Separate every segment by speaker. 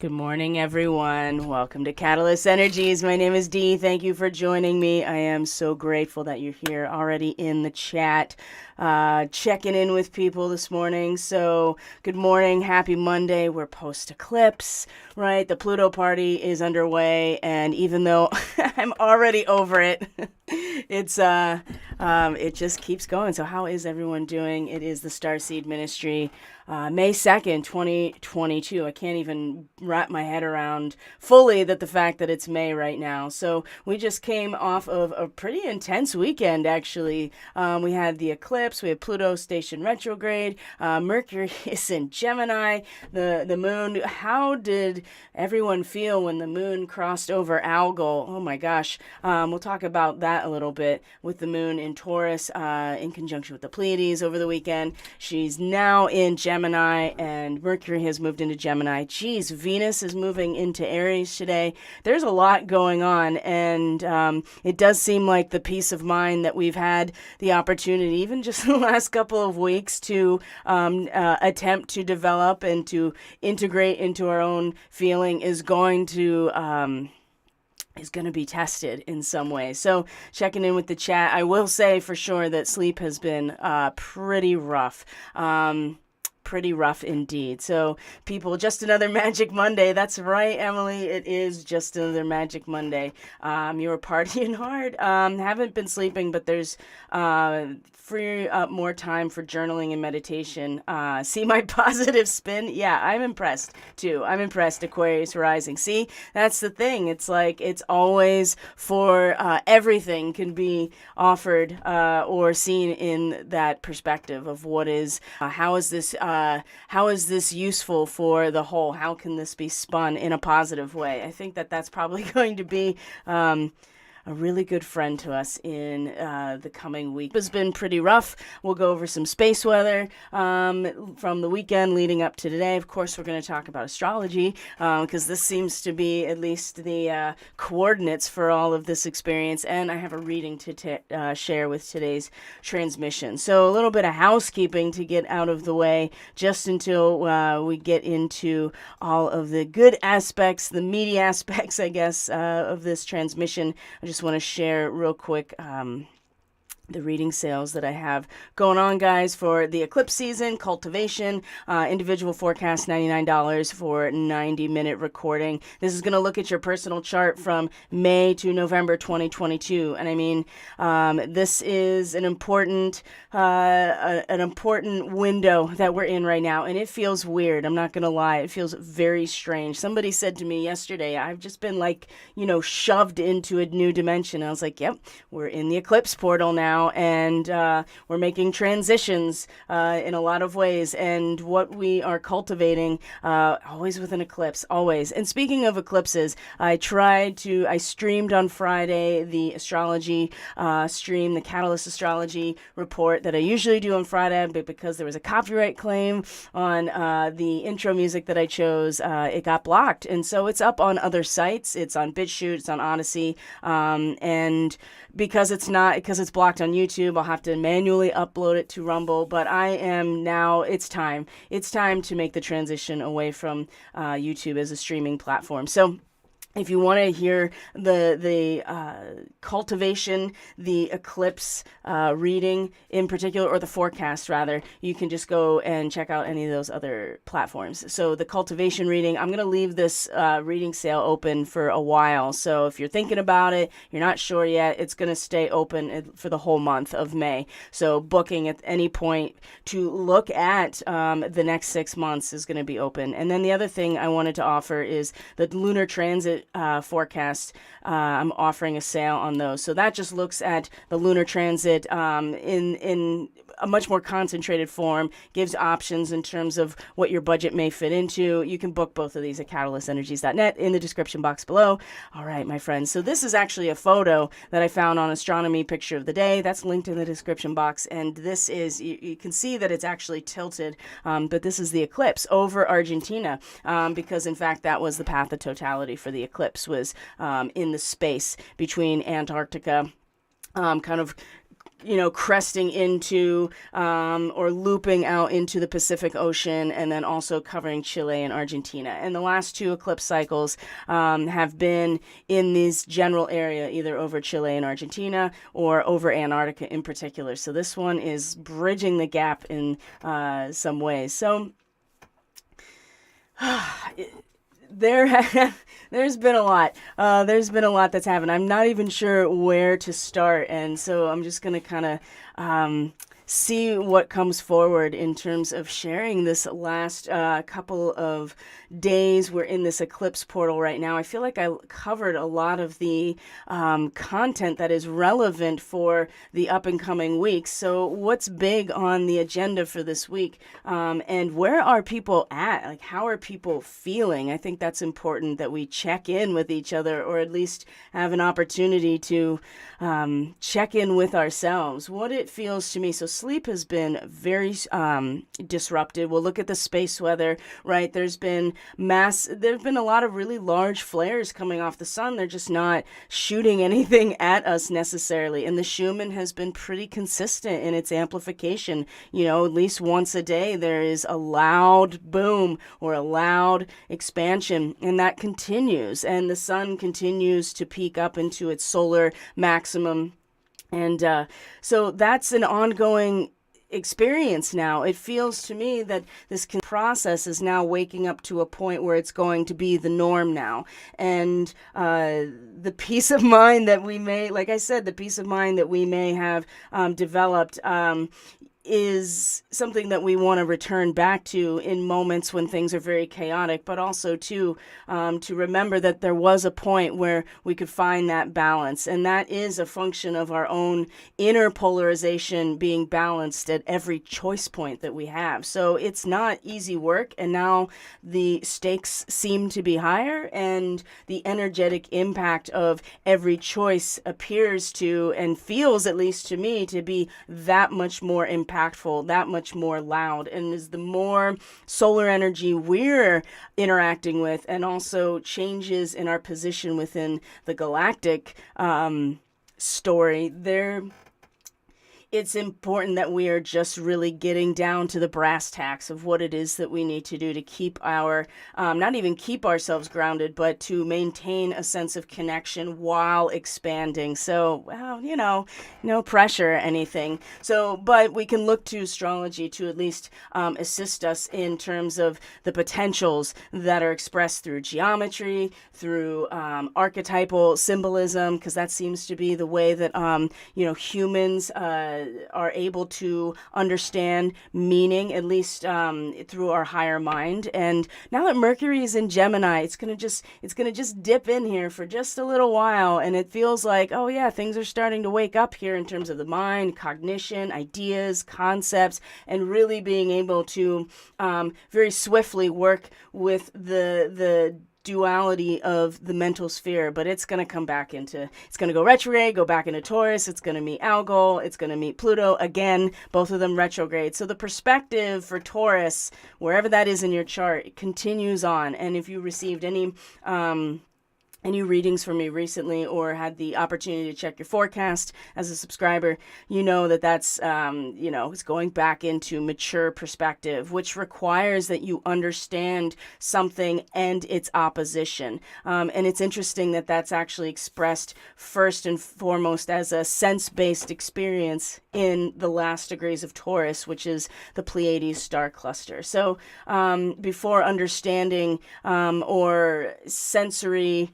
Speaker 1: Good morning, everyone. Welcome to Catalyst Energies. My name is Dee. Thank you for joining me. I am so grateful that you're here already in the chat, checking in with people this morning. So, good morning. Happy Monday. We're post-eclipse, right? The Pluto party is underway, and even though I'm already over it, it just keeps going. So, how is everyone doing? It is the Starseed Ministry. May 2nd, 2022. I can't even wrap my head around fully the fact that it's May right now. So we just came off of a pretty intense weekend, actually. We had the eclipse, we had Pluto station retrograde, Mercury is in Gemini, the moon. How did everyone feel when the moon crossed over Algol? Oh my gosh. We'll talk about that a little bit with the moon in Taurus in conjunction with the Pleiades over the weekend. She's now in Gemini, and Mercury has moved into Gemini. Geez, Venus is moving into Aries today. There's a lot going on, and it does seem like the peace of mind that we've had the opportunity, even just in the last couple of weeks, to attempt to develop and to integrate into our own feeling is going to be tested in some way. So checking in with the chat, I will say for sure that sleep has been pretty rough. Pretty rough indeed. So people, just another Magic Monday. That's right, Emily. It is just another Magic Monday. You were partying hard. Haven't been sleeping, but there's free up more time for journaling and meditation. See my positive spin? Yeah, I'm impressed too. I'm impressed, Aquarius rising. See, that's the thing. It's like it's always for everything can be offered or seen in that perspective of what is, how is this useful for the whole? How can this be spun in a positive way? I think that that's probably going to be a really good friend to us in the coming week. It's been pretty rough. We'll go over some space weather from the weekend leading up to today. Of course, we're going to talk about astrology because this seems to be at least the coordinates for all of this experience. And I have a reading to share with today's transmission. So a little bit of housekeeping to get out of the way just until we get into all of the good aspects, the meaty aspects, I guess, of this transmission. I just want to share real quick the reading sales that I have going on, guys, for the eclipse season. Cultivation, individual forecast, $99 for 90-minute recording. This is going to look at your personal chart from May to November 2022. And I mean, this is an important window that we're in right now. And it feels weird. I'm not going to lie. It feels very strange. Somebody said to me yesterday, I've just been shoved into a new dimension. I was like, yep, we're in the eclipse portal now. And we're making transitions in a lot of ways, and what we are cultivating always with an eclipse, always. And speaking of eclipses, I streamed on Friday the astrology stream, the Catalyst astrology report that I usually do on Friday, but because there was a copyright claim on the intro music that I chose, it got blocked. And so it's up on other sites. It's on BitChute, it's on Odyssey, and because it's blocked on YouTube, I'll have to manually upload it to Rumble, but it's time to make the transition away from YouTube as a streaming platform. So if you want to hear the cultivation, the eclipse reading in particular, or the forecast rather, you can just go and check out any of those other platforms. So the cultivation reading, I'm going to leave this reading sale open for a while. So if you're thinking about it, you're not sure yet, it's going to stay open for the whole month of May. So booking at any point to look at the next 6 months is going to be open. And then the other thing I wanted to offer is the lunar transit forecast. I'm offering a sale on those. So that just looks at the lunar transit in a much more concentrated form, gives options in terms of what your budget may fit into. You can book both of these at catalystenergies.net in the description box below. All right, my friends. So this is actually a photo that I found on Astronomy Picture of the Day. That's linked in the description box. And this is, you can see that it's actually tilted, but this is the eclipse over Argentina, because in fact that was the path of totality for the eclipse, was in the space between Antarctica, kind of cresting into or looping out into the Pacific Ocean, and then also covering Chile and Argentina. And the last two eclipse cycles have been in this general area, either over Chile and Argentina or over Antarctica in particular. So this one is bridging the gap in some ways. So there's been a lot. There's been a lot that's happened. I'm not even sure where to start, and so I'm just gonna kind of see what comes forward in terms of sharing this last couple of days. We're in this eclipse portal right now. I feel like I covered a lot of the content that is relevant for the up and coming weeks. So what's big on the agenda for this week? And where are people at? Like, how are people feeling? I think that's important that we check in with each other, or at least have an opportunity to check in with ourselves. What it feels to me. So sleep has been very disrupted. We'll look at the space weather, right? There's been a lot of really large flares coming off the sun. They're just not shooting anything at us necessarily. And the Schumann has been pretty consistent in its amplification. At least once a day, there is a loud boom or a loud expansion, and that continues. And the sun continues to peak up into its solar maximum. And so that's an ongoing experience now. It feels to me that this process is now waking up to a point where it's going to be the norm now. And the peace of mind that we may, like I said, the peace of mind that we may have developed is something that we want to return back to in moments when things are very chaotic, but also to remember that there was a point where we could find that balance. And that is a function of our own inner polarization being balanced at every choice point that we have. So it's not easy work. And now the stakes seem to be higher, and the energetic impact of every choice appears to, and feels, at least to me, to be that much more impactful, that much more loud. And is the more solar energy we're interacting with, and also changes in our position within the galactic story, it's important that we are just really getting down to the brass tacks of what it is that we need to do to keep not even keep ourselves grounded, but to maintain a sense of connection while expanding. So, no pressure or anything. So, but we can look to astrology to at least assist us in terms of the potentials that are expressed through geometry, through archetypal symbolism, because that seems to be the way that, humans are able to understand meaning, at least through our higher mind. And now that Mercury is in Gemini, it's gonna just dip in here for just a little while, and it feels like, oh yeah, things are starting to wake up here in terms of the mind, cognition, ideas, concepts, and really being able to very swiftly work with the duality of the mental sphere. But it's going to come back it's going to go retrograde, go back into Taurus. It's going to meet Algol. It's going to meet Pluto again, both of them retrograde. So the perspective for Taurus, wherever that is in your chart, continues on. And if you received any readings from me recently, or had the opportunity to check your forecast as a subscriber, you know that's, it's going back into mature perspective, which requires that you understand something and its opposition. And it's interesting that that's actually expressed first and foremost as a sense-based experience in the last degrees of Taurus, which is the Pleiades star cluster. So before understanding or sensory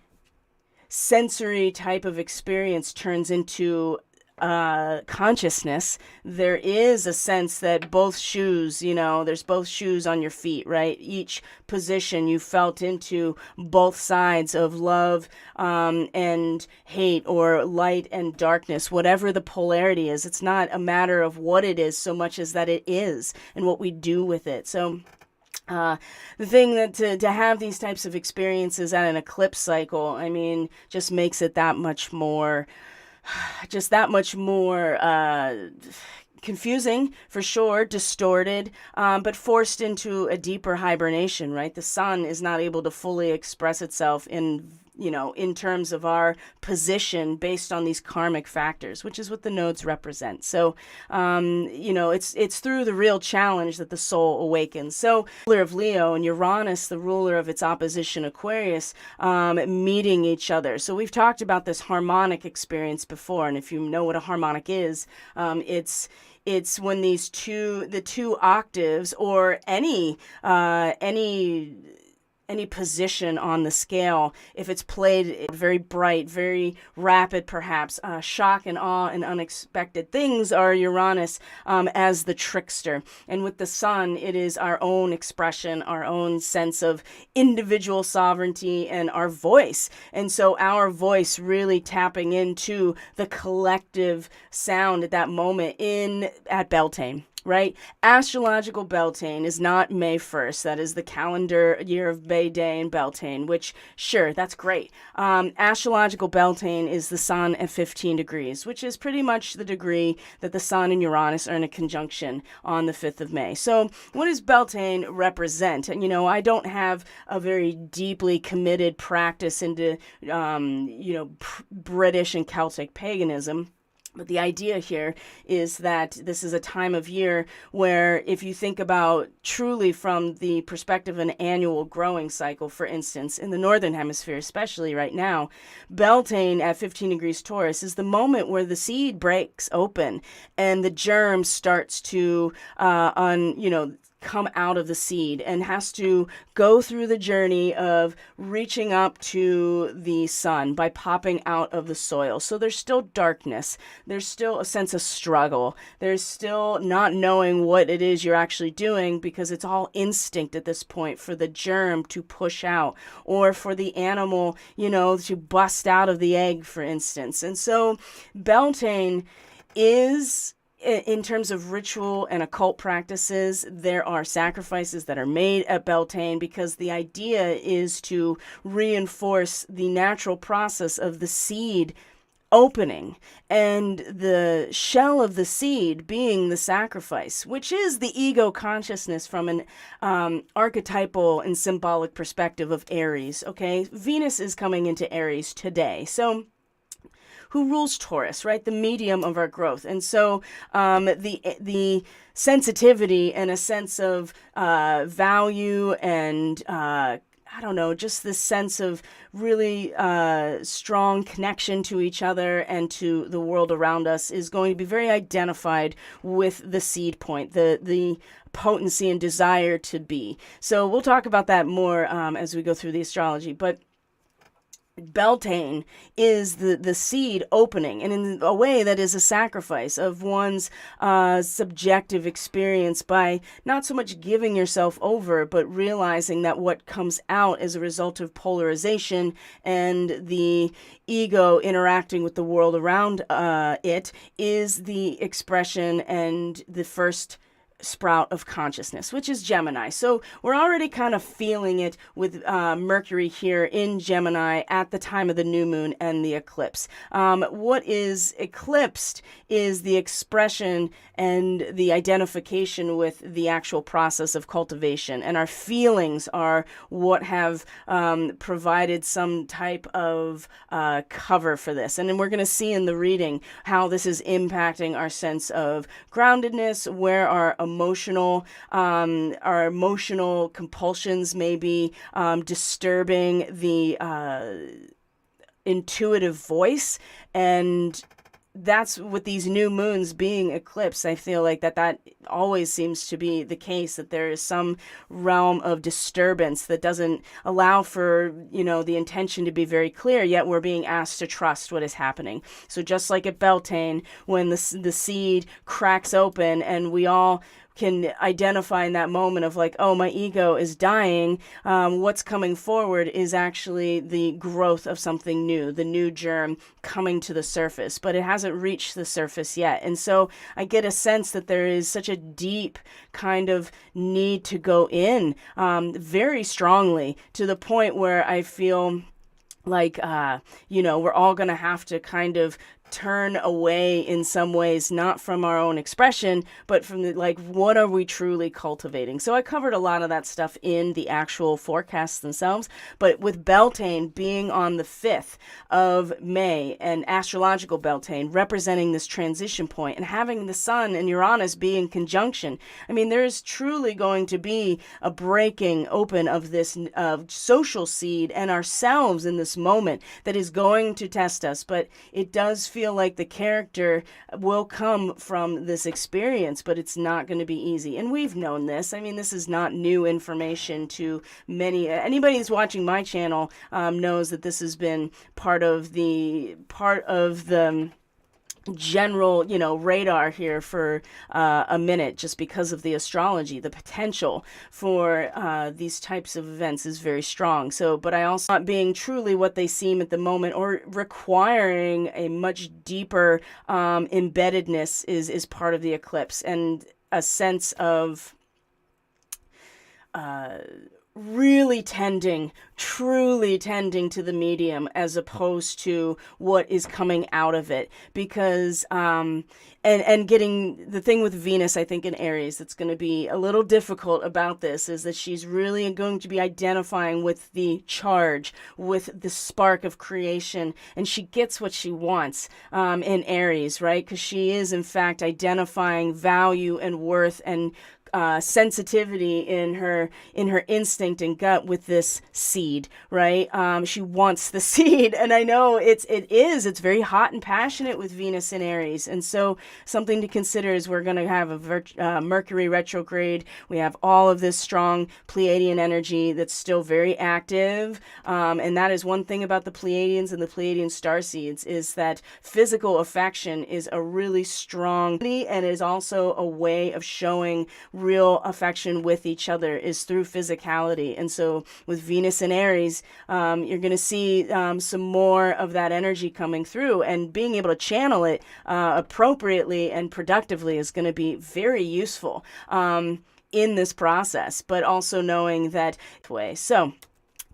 Speaker 1: type of experience turns into consciousness, there is a sense that both shoes, there's both shoes on your feet, right? Each position you felt into both sides of love and hate, or light and darkness, whatever the polarity is. It's not a matter of what it is so much as that it is and what we do with it. So the thing that to have these types of experiences at an eclipse cycle, just makes it that much more confusing, for sure, distorted, but forced into a deeper hibernation, right? The sun is not able to fully express itself in in terms of our position based on these karmic factors, which is what the nodes represent. So, it's through the real challenge that the soul awakens. So, ruler of Leo and Uranus, the ruler of its opposition Aquarius, meeting each other. So we've talked about this harmonic experience before, and if you know what a harmonic is, it's when the two octaves, or any position on the scale, if it's played very bright, very rapid, perhaps, shock and awe and unexpected things are Uranus as the trickster. And with the sun, it is our own expression, our own sense of individual sovereignty and our voice. And so our voice really tapping into the collective sound at that moment at Beltane. Right? Astrological Beltane is not May 1st. That is the calendar year of May Day in Beltane, which, sure, that's great. Astrological Beltane is the sun at 15 degrees, which is pretty much the degree that the sun and Uranus are in a conjunction on the 5th of May. So what does Beltane represent? And, I don't have a very deeply committed practice into, British and Celtic paganism. But the idea here is that this is a time of year where, if you think about truly from the perspective of an annual growing cycle, for instance, in the Northern Hemisphere, especially right now, Beltane at 15 degrees Taurus is the moment where the seed breaks open and the germ starts to, come out of the seed and has to go through the journey of reaching up to the sun by popping out of the soil. So there's still darkness. There's still a sense of struggle. There's still not knowing what it is you're actually doing, because it's all instinct at this point for the germ to push out, or for the animal, to bust out of the egg, for instance. And so Beltane is, in terms of ritual and occult practices, there are sacrifices that are made at Beltane, because the idea is to reinforce the natural process of the seed opening and the shell of the seed being the sacrifice, which is the ego consciousness from an archetypal and symbolic perspective of Aries. Okay, Venus is coming into Aries today. So who rules Taurus, right? The medium of our growth. And so the sensitivity and a sense of value and just this sense of really strong connection to each other and to the world around us is going to be very identified with the seed point, the potency and desire to be. So we'll talk about that more as we go through the astrology. But Beltane is the seed opening, and in a way that is a sacrifice of one's subjective experience by not so much giving yourself over, but realizing that what comes out as a result of polarization and the ego interacting with the world around it is the expression and the first sprout of consciousness, which is Gemini. So we're already kind of feeling it with Mercury here in Gemini at the time of the new moon and the eclipse. What is eclipsed is the expression and the identification with the actual process of cultivation, and our feelings are what have provided some type of cover for this. And then we're going to see in the reading how this is impacting our sense of groundedness, where our emotional compulsions may be disturbing the intuitive voice. And that's with these new moons being eclipsed. I feel like that always seems to be the case, that there is some realm of disturbance that doesn't allow for, the intention to be very clear, yet we're being asked to trust what is happening. So just like at Beltane, when the seed cracks open and we all can identify in that moment of like, oh, my ego is dying. What's coming forward is actually the growth of something new, the new germ coming to the surface, but it hasn't reached the surface yet. And so I get a sense that there is such a deep kind of need to go in very strongly, to the point where I feel like, we're all going to have to kind of turn away in some ways, not from our own expression, but from the, like, what are we truly cultivating? So I covered a lot of that stuff in the actual forecasts themselves, but with Beltane being on the 5th of May, and astrological Beltane representing this transition point, and having the Sun and Uranus be in conjunction, I mean, there's truly going to be a breaking open of this social seed and ourselves in this moment that is going to test us. But it does feel like the character will come from this experience, but it's not going to be easy. And we've known this. I mean, this is not new information to many. Anybody who's watching my channel knows that this has been part of the general, radar here for a minute, just because of the astrology. The potential for these types of events is very strong. So, but I also not being truly what they seem at the moment, or requiring a much deeper embeddedness is part of the eclipse, and a sense of really truly tending to the medium, as opposed to what is coming out of it. Because and getting the thing with Venus, I think in Aries, that's going to be a little difficult about this, is that she's really going to be identifying with the charge, with the spark of creation, and she gets what she wants in Aries, right? Because she is in fact identifying value and worth and sensitivity in her instinct and gut with this seed, right? She wants the seed, and I know it's very hot and passionate with Venus in Aries. And so something to consider is we're going to have a Mercury retrograde. We have all of this strong Pleiadian energy that's still very active, and that is one thing about the Pleiadians and the Pleiadian starseeds, is that physical affection is a really strong, and is also a way of showing real affection with each other, is through physicality. And so with Venus and Aries, you're going to see some more of that energy coming through, and being able to channel it appropriately and productively is going to be very useful in this process, but also knowing that way. So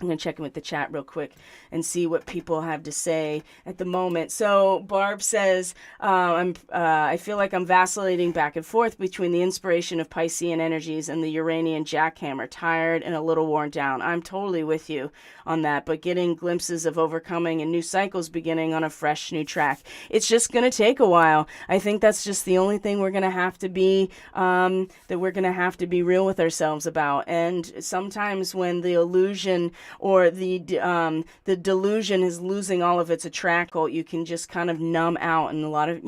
Speaker 1: I'm going to check in with the chat real quick and see what people have to say at the moment. So Barb says, I feel like I'm vacillating back and forth between the inspiration of Piscean energies and the Uranian jackhammer, tired and a little worn down. I'm totally with you on that, but getting glimpses of overcoming and new cycles beginning on a fresh new track. It's just going to take a while. I think that's just the only thing we're going to have to be, real with ourselves about. And sometimes when the illusion or the delusion is losing all of its attraction, you can just kind of numb out. And a lot of,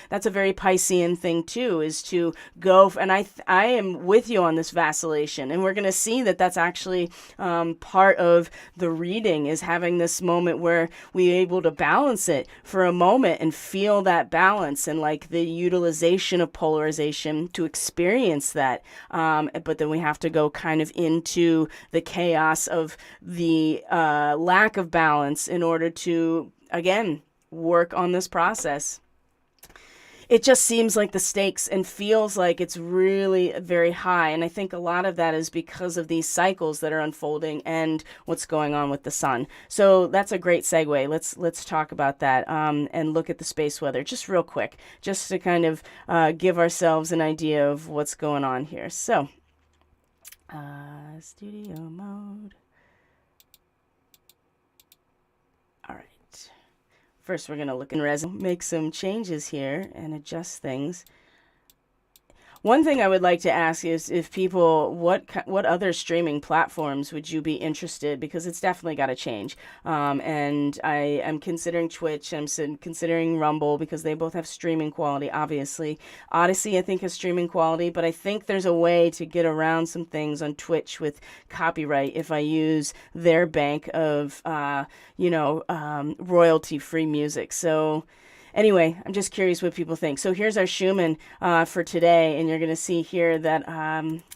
Speaker 1: that's a very Piscean thing too, is to go. And I am with you on this vacillation. And we're going to see that that's actually part of the reading, is having this moment where we're able to balance it for a moment and feel that balance, and like the utilization of polarization to experience that. But then we have to go kind of into the chaos of the lack of balance in order to, again, work on this process. It just seems like the stakes and feels like it's really very high. And I think a lot of that is because of these cycles that are unfolding and what's going on with the sun. So that's a great segue. Let's talk about that and look at the space weather just real quick, just to kind of give ourselves an idea of what's going on here. So studio mode. All right. First, we're going to look in resume, make some changes here and adjust things. One thing I would like to ask is if people, what other streaming platforms would you be interested? Because it's definitely got to change. And I am considering Twitch. I'm considering Rumble, because they both have streaming quality, obviously. Odyssey, I think, has streaming quality, but I think there's a way to get around some things on Twitch with copyright if I use their bank of, royalty-free music. So anyway, I'm just curious what people think. So here's our Schumann for today, and you're going to see here that,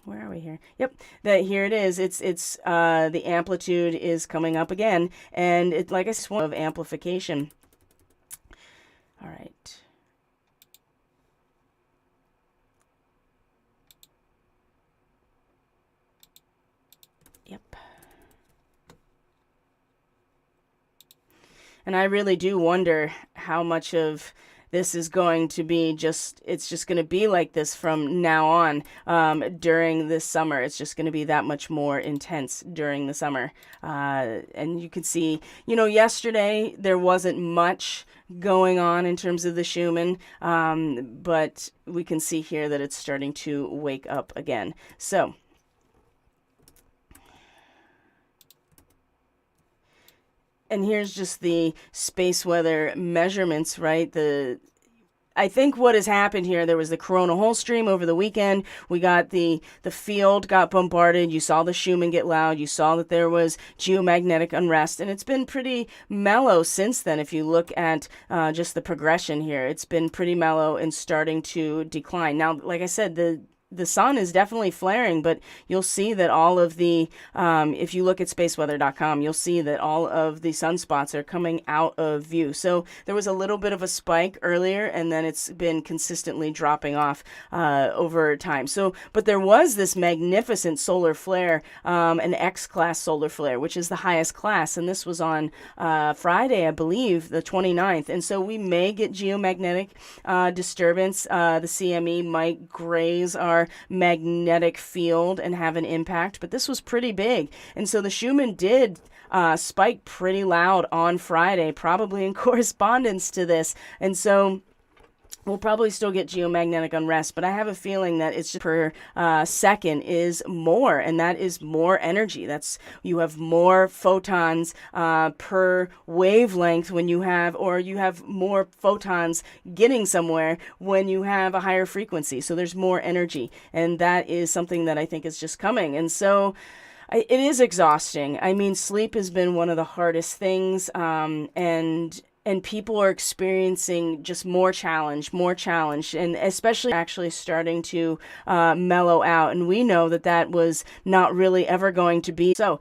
Speaker 1: where are we here? Yep, that here it is. It's the amplitude is coming up again, and it's like a swarm of amplification. All right. Yep. And I really do wonder how much of this is going to be it's just going to be like this from now on during this summer. It's just going to be that much more intense during the summer. And you can see, yesterday there wasn't much going on in terms of the Schumann, but we can see here that it's starting to wake up again. So and here's just the space weather measurements, right? I think what has happened here, there was the corona hole stream over the weekend. We got the field got bombarded. You saw the Schumann get loud. You saw that there was geomagnetic unrest, and it's been pretty mellow since then. If you look at just the progression here, it's been pretty mellow and starting to decline. Now, like I said, the sun is definitely flaring, but you'll see that all of the, if you look at spaceweather.com, you'll see that all of the sunspots are coming out of view. So there was a little bit of a spike earlier, and then it's been consistently dropping off over time. So, but there was this magnificent solar flare, an X-class solar flare, which is the highest class, and this was on Friday, I believe, the 29th. And so we may get geomagnetic disturbance. The CME might graze our magnetic field and have an impact, but this was pretty big. And so the Schumann did spike pretty loud on Friday, probably in correspondence to this. And so we'll probably still get geomagnetic unrest, but I have a feeling that it's per second is more, and that is more energy. You have more photons per wavelength when you have more photons getting somewhere when you have a higher frequency. So there's more energy, and that is something that I think is just coming. And so it is exhausting. I mean, sleep has been one of the hardest things, and people are experiencing just more challenge, and especially actually starting to mellow out. And we know that was not really ever going to be so.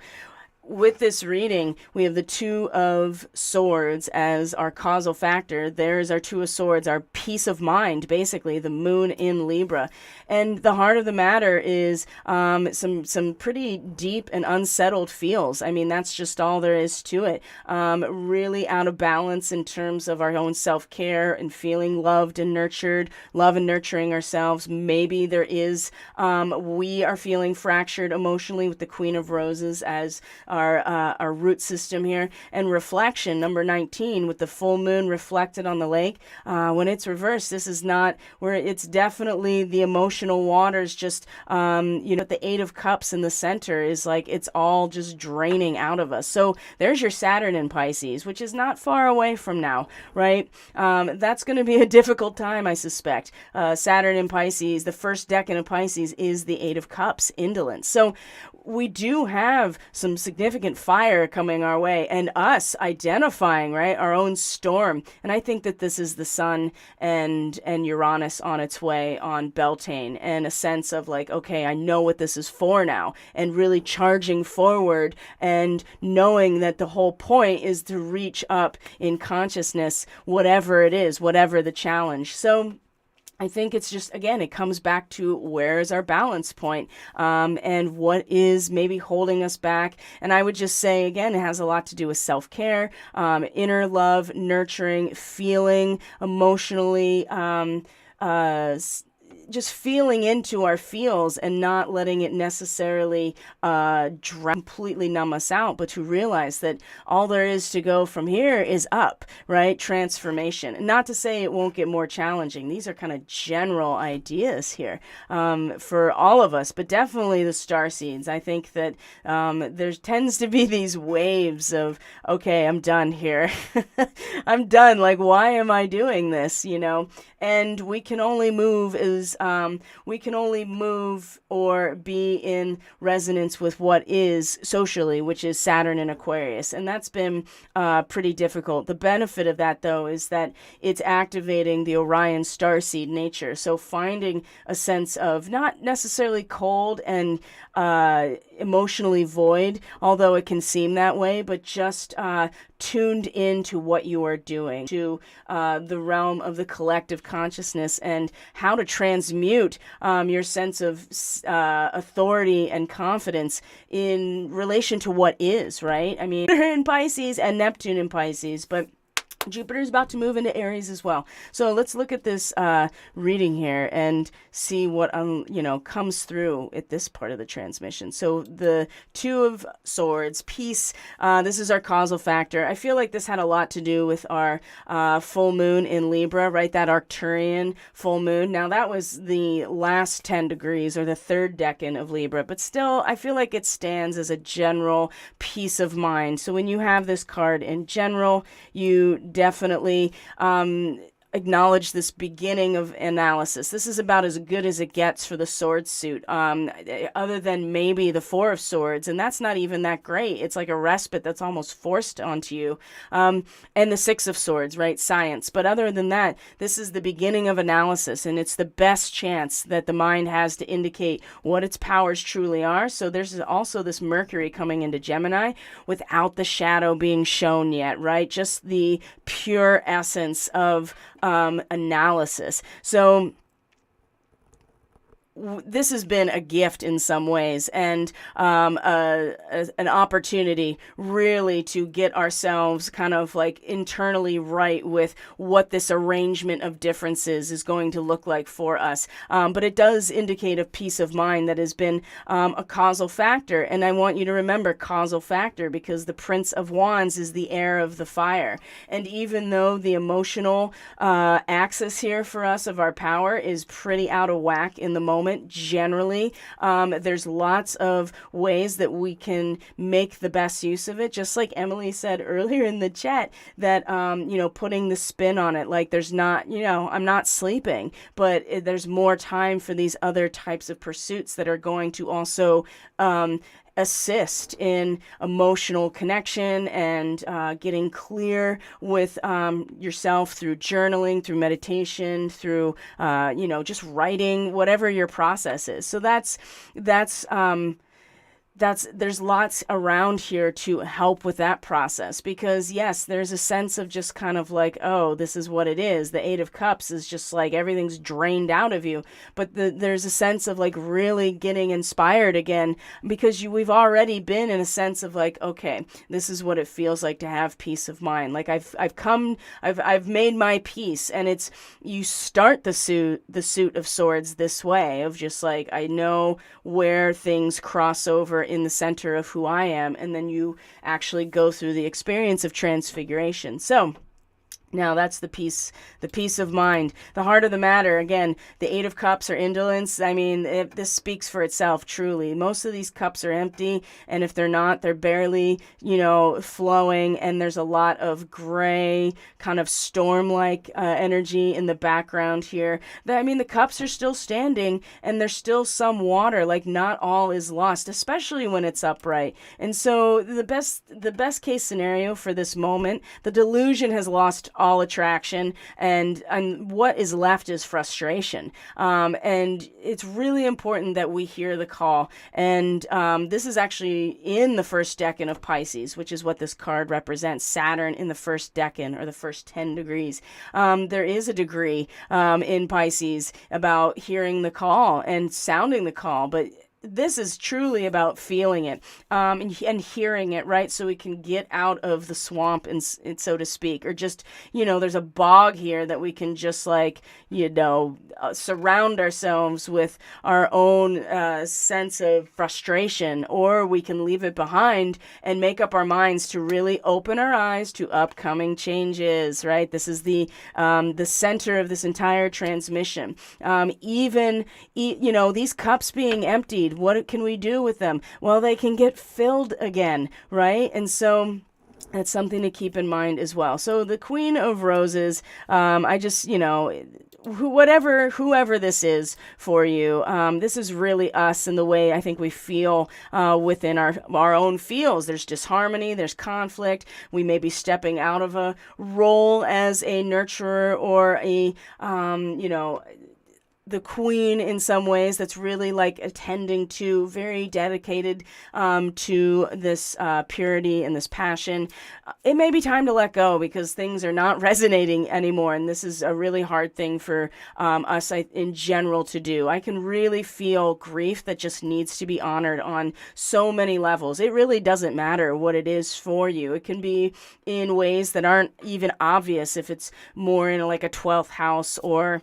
Speaker 1: With this reading, we have the Two of Swords as our causal factor. There's our Two of Swords, our peace of mind, basically, the moon in Libra. And the heart of the matter is some pretty deep and unsettled feels. I mean, that's just all there is to it. Really out of balance in terms of our own self-care and feeling loved and nurtured, love and nurturing ourselves. Maybe there is, we are feeling fractured emotionally with the Queen of Roses as our root system here. And reflection, number 19, with the full moon reflected on the lake. When it's reversed, this is not where it's definitely the emotional waters, just, the Eight of Cups in the center is like, it's all just draining out of us. So there's your Saturn in Pisces, which is not far away from now, right? That's going to be a difficult time, I suspect. Saturn in Pisces, the first decan of Pisces is the Eight of Cups, indolence. So we do have some significant fire coming our way, and us identifying, right, our own storm. And I think that this is the sun and Uranus on its way on Beltane, and a sense of like, okay, I know what this is for now, and really charging forward and knowing that the whole point is to reach up in consciousness, whatever it is, whatever the challenge. So I think it's just, again, it comes back to where is our balance point, and what is maybe holding us back. And I would just say, again, it has a lot to do with self-care, inner love, nurturing, feeling emotionally, just feeling into our feels and not letting it necessarily completely numb us out, but to realize that all there is to go from here is up, right? Transformation. And not to say it won't get more challenging. These are kind of general ideas here for all of us, but definitely the starseeds. I think that there tends to be these waves of, okay, I'm done here. I'm done. Like, why am I doing this? And we can only move or be in resonance with what is socially, which is Saturn in Aquarius. And that's been pretty difficult. The benefit of that, though, is that it's activating the Orion starseed nature. So finding a sense of not necessarily cold and emotionally void, although it can seem that way, but just tuned into what you are doing, to the realm of the collective consciousness and how to transform transmute your sense of authority and confidence in relation to what is, right? I mean, Jupiter in Pisces and Neptune in Pisces, but Jupiter's about to move into Aries as well. So let's look at this reading here and see what comes through at this part of the transmission. So the Two of Swords, peace. This is our causal factor. I feel like this had a lot to do with our full moon in Libra, right? That Arcturian full moon. Now that was the last 10 degrees or the third decan of Libra, but still I feel like it stands as a general peace of mind. So when you have this card in general, you definitely acknowledge this beginning of analysis. This is about as good as it gets for the sword suit, other than maybe the Four of Swords, and that's not even that great. It's like a respite that's almost forced onto you. And the Six of Swords, right? Science. But other than that, this is the beginning of analysis, and it's the best chance that the mind has to indicate what its powers truly are. So there's also this Mercury coming into Gemini without the shadow being shown yet, right? Just the pure essence of analysis. So this has been a gift in some ways, and an opportunity really to get ourselves kind of like internally right with what this arrangement of differences is going to look like for us. But it does indicate a peace of mind that has been a causal factor. And I want you to remember causal factor because the Prince of Wands is the heir of the fire. And even though the emotional axis here for us of our power is pretty out of whack in the moment, generally, there's lots of ways that we can make the best use of it. Just like Emily said earlier in the chat, that putting the spin on it, like there's not, I'm not sleeping, but there's more time for these other types of pursuits that are going to also assist in emotional connection and getting clear with yourself through journaling, through meditation, through just writing, whatever your process is. So there's lots around here to help with that process, because yes, there's a sense of just kind of like, oh, this is what it is. The Eight of Cups is just like everything's drained out of you, but there's a sense of like really getting inspired again, because we've already been in a sense of like, okay, this is what it feels like to have peace of mind. Like I've made my peace, and it's, you start the suit of swords this way of just like, I know where things cross over in the center of who I am, and then you actually go through the experience of transfiguration. So now that's the peace of mind. The heart of the matter, again, the Eight of Cups or indolence. I mean, this speaks for itself, truly. Most of these cups are empty, and if they're not, they're barely, flowing, and there's a lot of gray, kind of storm-like energy in the background here. The cups are still standing, and there's still some water, like not all is lost, especially when it's upright. And so the best case scenario for this moment, the delusion has lost all attraction, and what is left is frustration. And it's really important that we hear the call. And this is actually in the first decan of Pisces, which is what this card represents, Saturn in the first decan, or the first 10 degrees. There is a degree in Pisces about hearing the call and sounding the call, but this is truly about feeling it and hearing it, right? So we can get out of the swamp, and so to speak, or just, there's a bog here that we can just like, surround ourselves with our own sense of frustration, or we can leave it behind and make up our minds to really open our eyes to upcoming changes, right? This is the center of this entire transmission. These cups being emptied, what can we do with them? Well, they can get filled again, right? And so that's something to keep in mind as well. So the Queen of Roses, I just, whoever this is for you, this is really us in the way I think we feel within our own feels. There's disharmony, there's conflict. We may be stepping out of a role as a nurturer or the queen in some ways that's really like attending to, very dedicated to this purity and this passion. It may be time to let go because things are not resonating anymore, and this is a really hard thing for us in general to do. I can really feel grief that just needs to be honored on so many levels. It really doesn't matter what it is for you. It can be in ways that aren't even obvious if it's more in like a 12th house or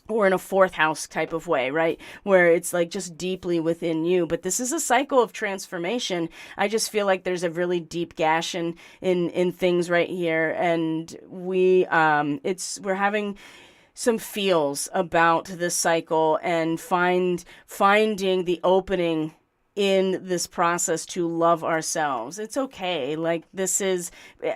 Speaker 1: in a fourth house type of way, right? Where it's like just deeply within you. But this is a cycle of transformation. I just feel like there's a really deep gash in things right here. And we're having some feels about this cycle and finding the opening in this process to love ourselves. It's okay. Like, this is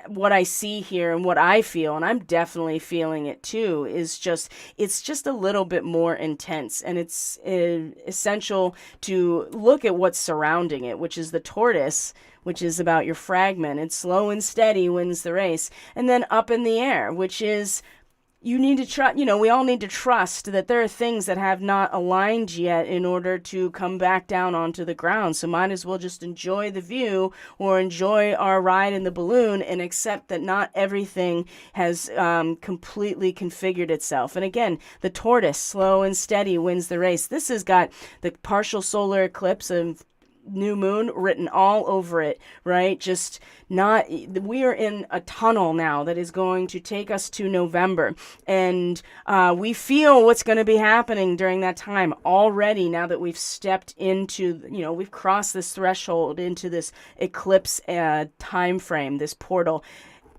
Speaker 1: what I see here and what I feel, and I'm definitely feeling it too, it's just a little bit more intense, and it's essential to look at what's surrounding it, which is the tortoise, which is about your fragment. It's slow and steady wins the race. And then up in the air, which is you need to trust, we all need to trust that there are things that have not aligned yet in order to come back down onto the ground. So might as well just enjoy the view or enjoy our ride in the balloon and accept that not everything has completely configured itself. And again, the tortoise, slow and steady wins the race. This has got the partial solar eclipse of new moon written all over it, right? Just not, we are in a tunnel now that is going to take us to November, and we feel what's going to be happening during that time already, now that we've stepped into, we've crossed this threshold into this eclipse time frame, this portal.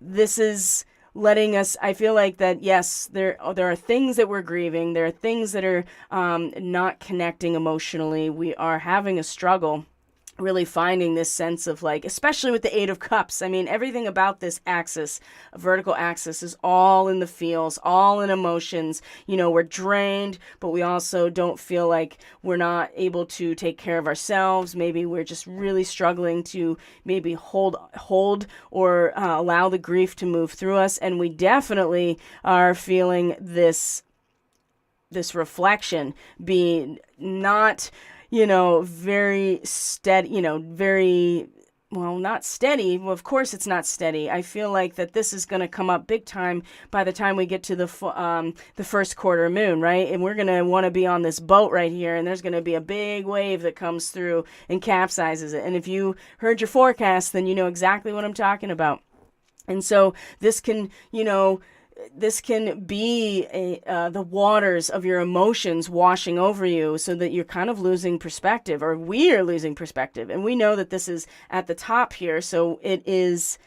Speaker 1: This is letting us, I feel like that, yes, there are things that we're grieving, there are things that are not connecting emotionally. We are having a struggle really finding this sense of, like, especially with the Eight of Cups. I mean, everything about this axis, a vertical axis, is all in the feels, all in emotions. We're drained, but we also don't feel like we're not able to take care of ourselves. Maybe we're just really struggling to maybe hold or allow the grief to move through us. And we definitely are feeling this reflection being not very steady, not steady. Well, of course it's not steady. I feel like that this is going to come up big time by the time we get to the first quarter moon, right? And we're going to want to be on this boat right here, and there's going to be a big wave that comes through and capsizes it. And if you heard your forecast, then you know exactly what I'm talking about. And so this can be the waters of your emotions washing over you, so that you're kind of losing perspective, or we are losing perspective. And we know that this is at the top here, so it is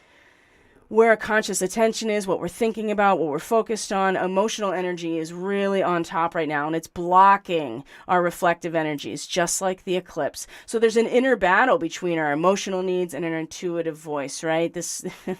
Speaker 1: where our conscious attention is, what we're thinking about, what we're focused on. Emotional energy is really on top right now, and it's blocking our reflective energies, just like the eclipse. So there's an inner battle between our emotional needs and our intuitive voice, right?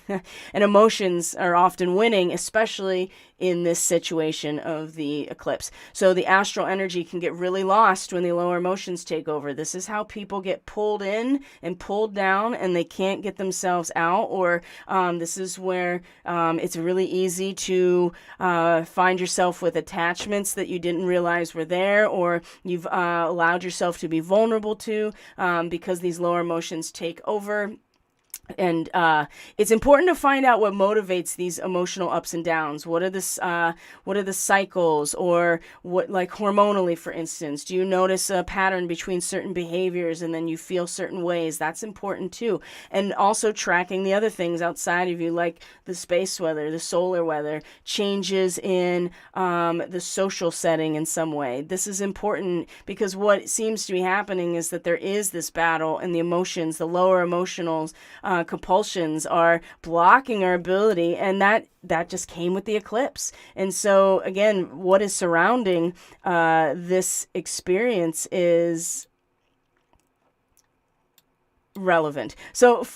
Speaker 1: And emotions are often winning, especially in this situation of the eclipse. So the astral energy can get really lost when the lower emotions take over. This is how people get pulled in and pulled down, and they can't get themselves out. Or this is where it's really easy to find yourself with attachments that you didn't realize were there, or you've allowed yourself to be vulnerable to, because these lower emotions take over. And it's important to find out what motivates these emotional ups and downs. What are the cycles, or what, like hormonally, for instance? Do you notice a pattern between certain behaviors and then you feel certain ways? That's important too. And also tracking the other things outside of you, like the space weather, the solar weather, changes in the social setting in some way. This is important because what seems to be happening is that there is this battle, and the emotions, the lower emotionals, compulsions are blocking our ability, and that just came with the eclipse. And so again, what is surrounding this experience is relevant. So,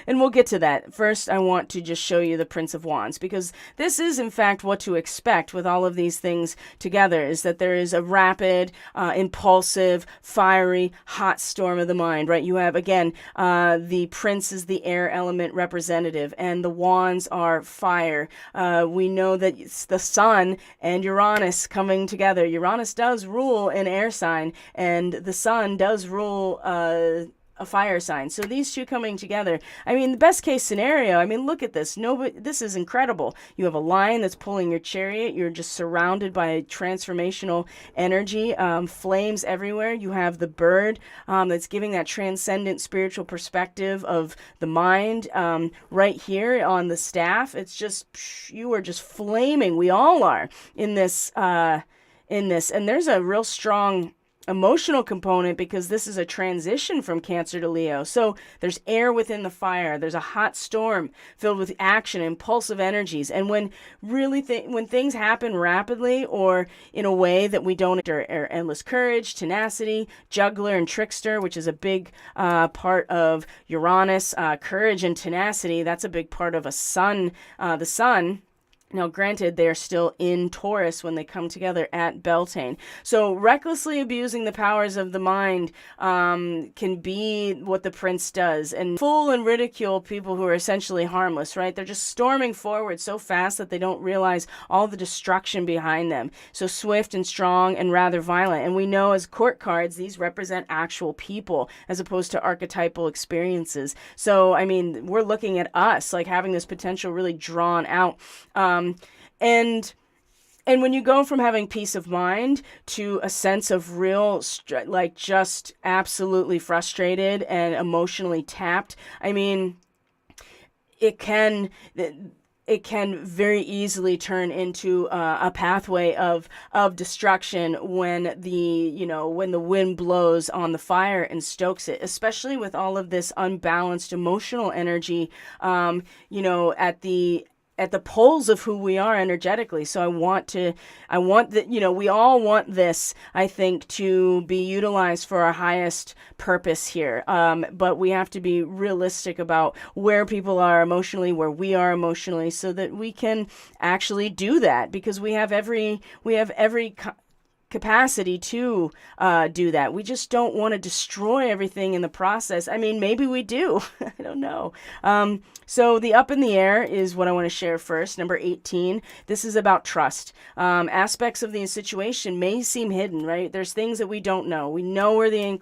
Speaker 1: and we'll get to that. First, I want to just show you the Prince of Wands, because this is, in fact, what to expect with all of these things together, is that there is a rapid, impulsive, fiery, hot storm of the mind, right? You have, again, the Prince is the air element representative, and the Wands are fire. We know that it's the Sun and Uranus coming together. Uranus does rule an air sign, and the Sun does rule a fire sign. So these two coming together, I mean, the best case scenario, I mean, look at this. This is incredible. You have a lion that's pulling your chariot. You're just surrounded by transformational energy, flames everywhere. You have the bird that's giving that transcendent spiritual perspective of the mind right here on the staff. It's just, you are just flaming. We all are in this. And there's a real strong emotional component, because this is a transition from Cancer to Leo. So there's air within the fire. There's a hot storm filled with action, impulsive energies. And when when things happen rapidly or in a way that we don't, or endless courage, tenacity, juggler, and trickster, which is a big part of Uranus, courage and tenacity, that's a big part of the Sun. Now, granted, they're still in Taurus when they come together at Beltane. So recklessly abusing the powers of the mind can be what the Prince does, and fool and ridicule people who are essentially harmless, right? They're just storming forward so fast that they don't realize all the destruction behind them. So swift and strong and rather violent. And we know as court cards, these represent actual people as opposed to archetypal experiences. So, I mean, we're looking at us like having this potential really drawn out. And when you go from having peace of mind to a sense of real, like just absolutely frustrated and emotionally tapped, I mean, it can very easily turn into a pathway of destruction when the wind blows on the fire and stokes it, especially with all of this unbalanced emotional energy, at the poles of who we are energetically. So I want that, we all want this, I think, to be utilized for our highest purpose here. But we have to be realistic about where people are emotionally, where we are emotionally, so that we can actually do that, because we have every capacity to do that. We just don't want to destroy everything in the process. I mean, maybe we do. I don't know. So the up in the air is what I want to share first. Number 18. This is about trust. Aspects of the situation may seem hidden, right? There's things that we don't know. We know we're in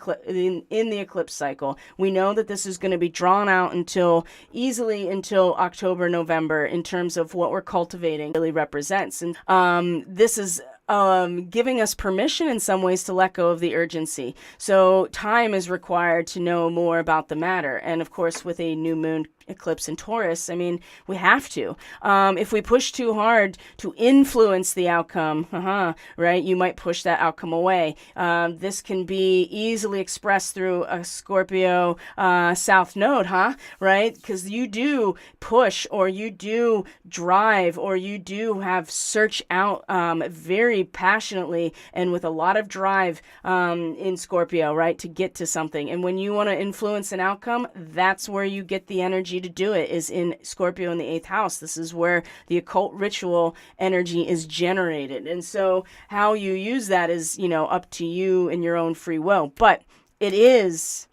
Speaker 1: the eclipse cycle. We know that this is going to be drawn out until October, November, in terms of what we're cultivating really represents. And this is giving us permission in some ways to let go of the urgency. So time is required to know more about the matter. And of course, with a new moon eclipse in Taurus, I mean, we have to. If we push too hard to influence the outcome, right, you might push that outcome away. This can be easily expressed through a Scorpio South Node, right? Because you do push, or you do drive, or you do have search out very passionately and with a lot of drive in Scorpio, right, to get to something. And when you want to influence an outcome, that's where you get the energy to do it, is in Scorpio in the 8th house. This is where the occult ritual energy is generated. And so how you use that is, up to you and your own free will. But this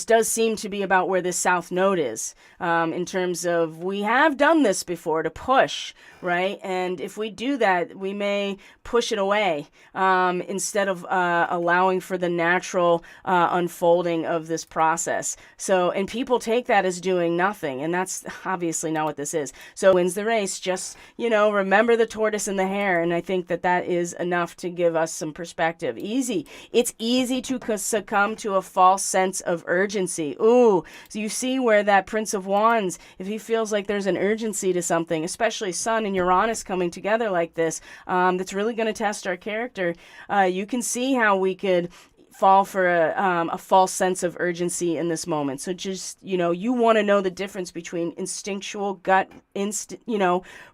Speaker 1: does seem to be about where this South Node is, in terms of, we have done this before to push, right? And if we do that, we may push it away instead of allowing for the natural unfolding of this process. So, and people take that as doing nothing, and that's obviously not what this is. So wins the race, just, remember the tortoise and the hare, and I think that is enough to give us some perspective. It's easy to succumb to a false sense of urgency. Ooh, so you see where that Prince of Wands, if he feels like there's an urgency to something, especially Sun and Uranus coming together like this, that's really going to test our character. You can see how we could fall for a false sense of urgency in this moment. So just, you want to know the difference between instinctual gut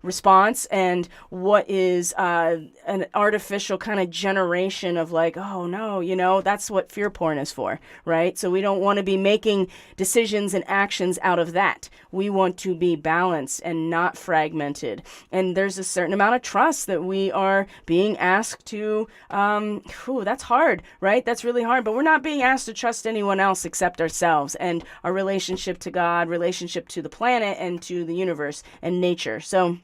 Speaker 1: response and what is an artificial kind of generation of like, oh no, that's what fear porn is for, right? So we don't want to be making decisions and actions out of that. We want to be balanced and not fragmented. And there's a certain amount of trust that we are being asked to, that's hard, right? That's really hard, but we're not being asked to trust anyone else except ourselves and our relationship to God, relationship to the planet and to the universe and nature. So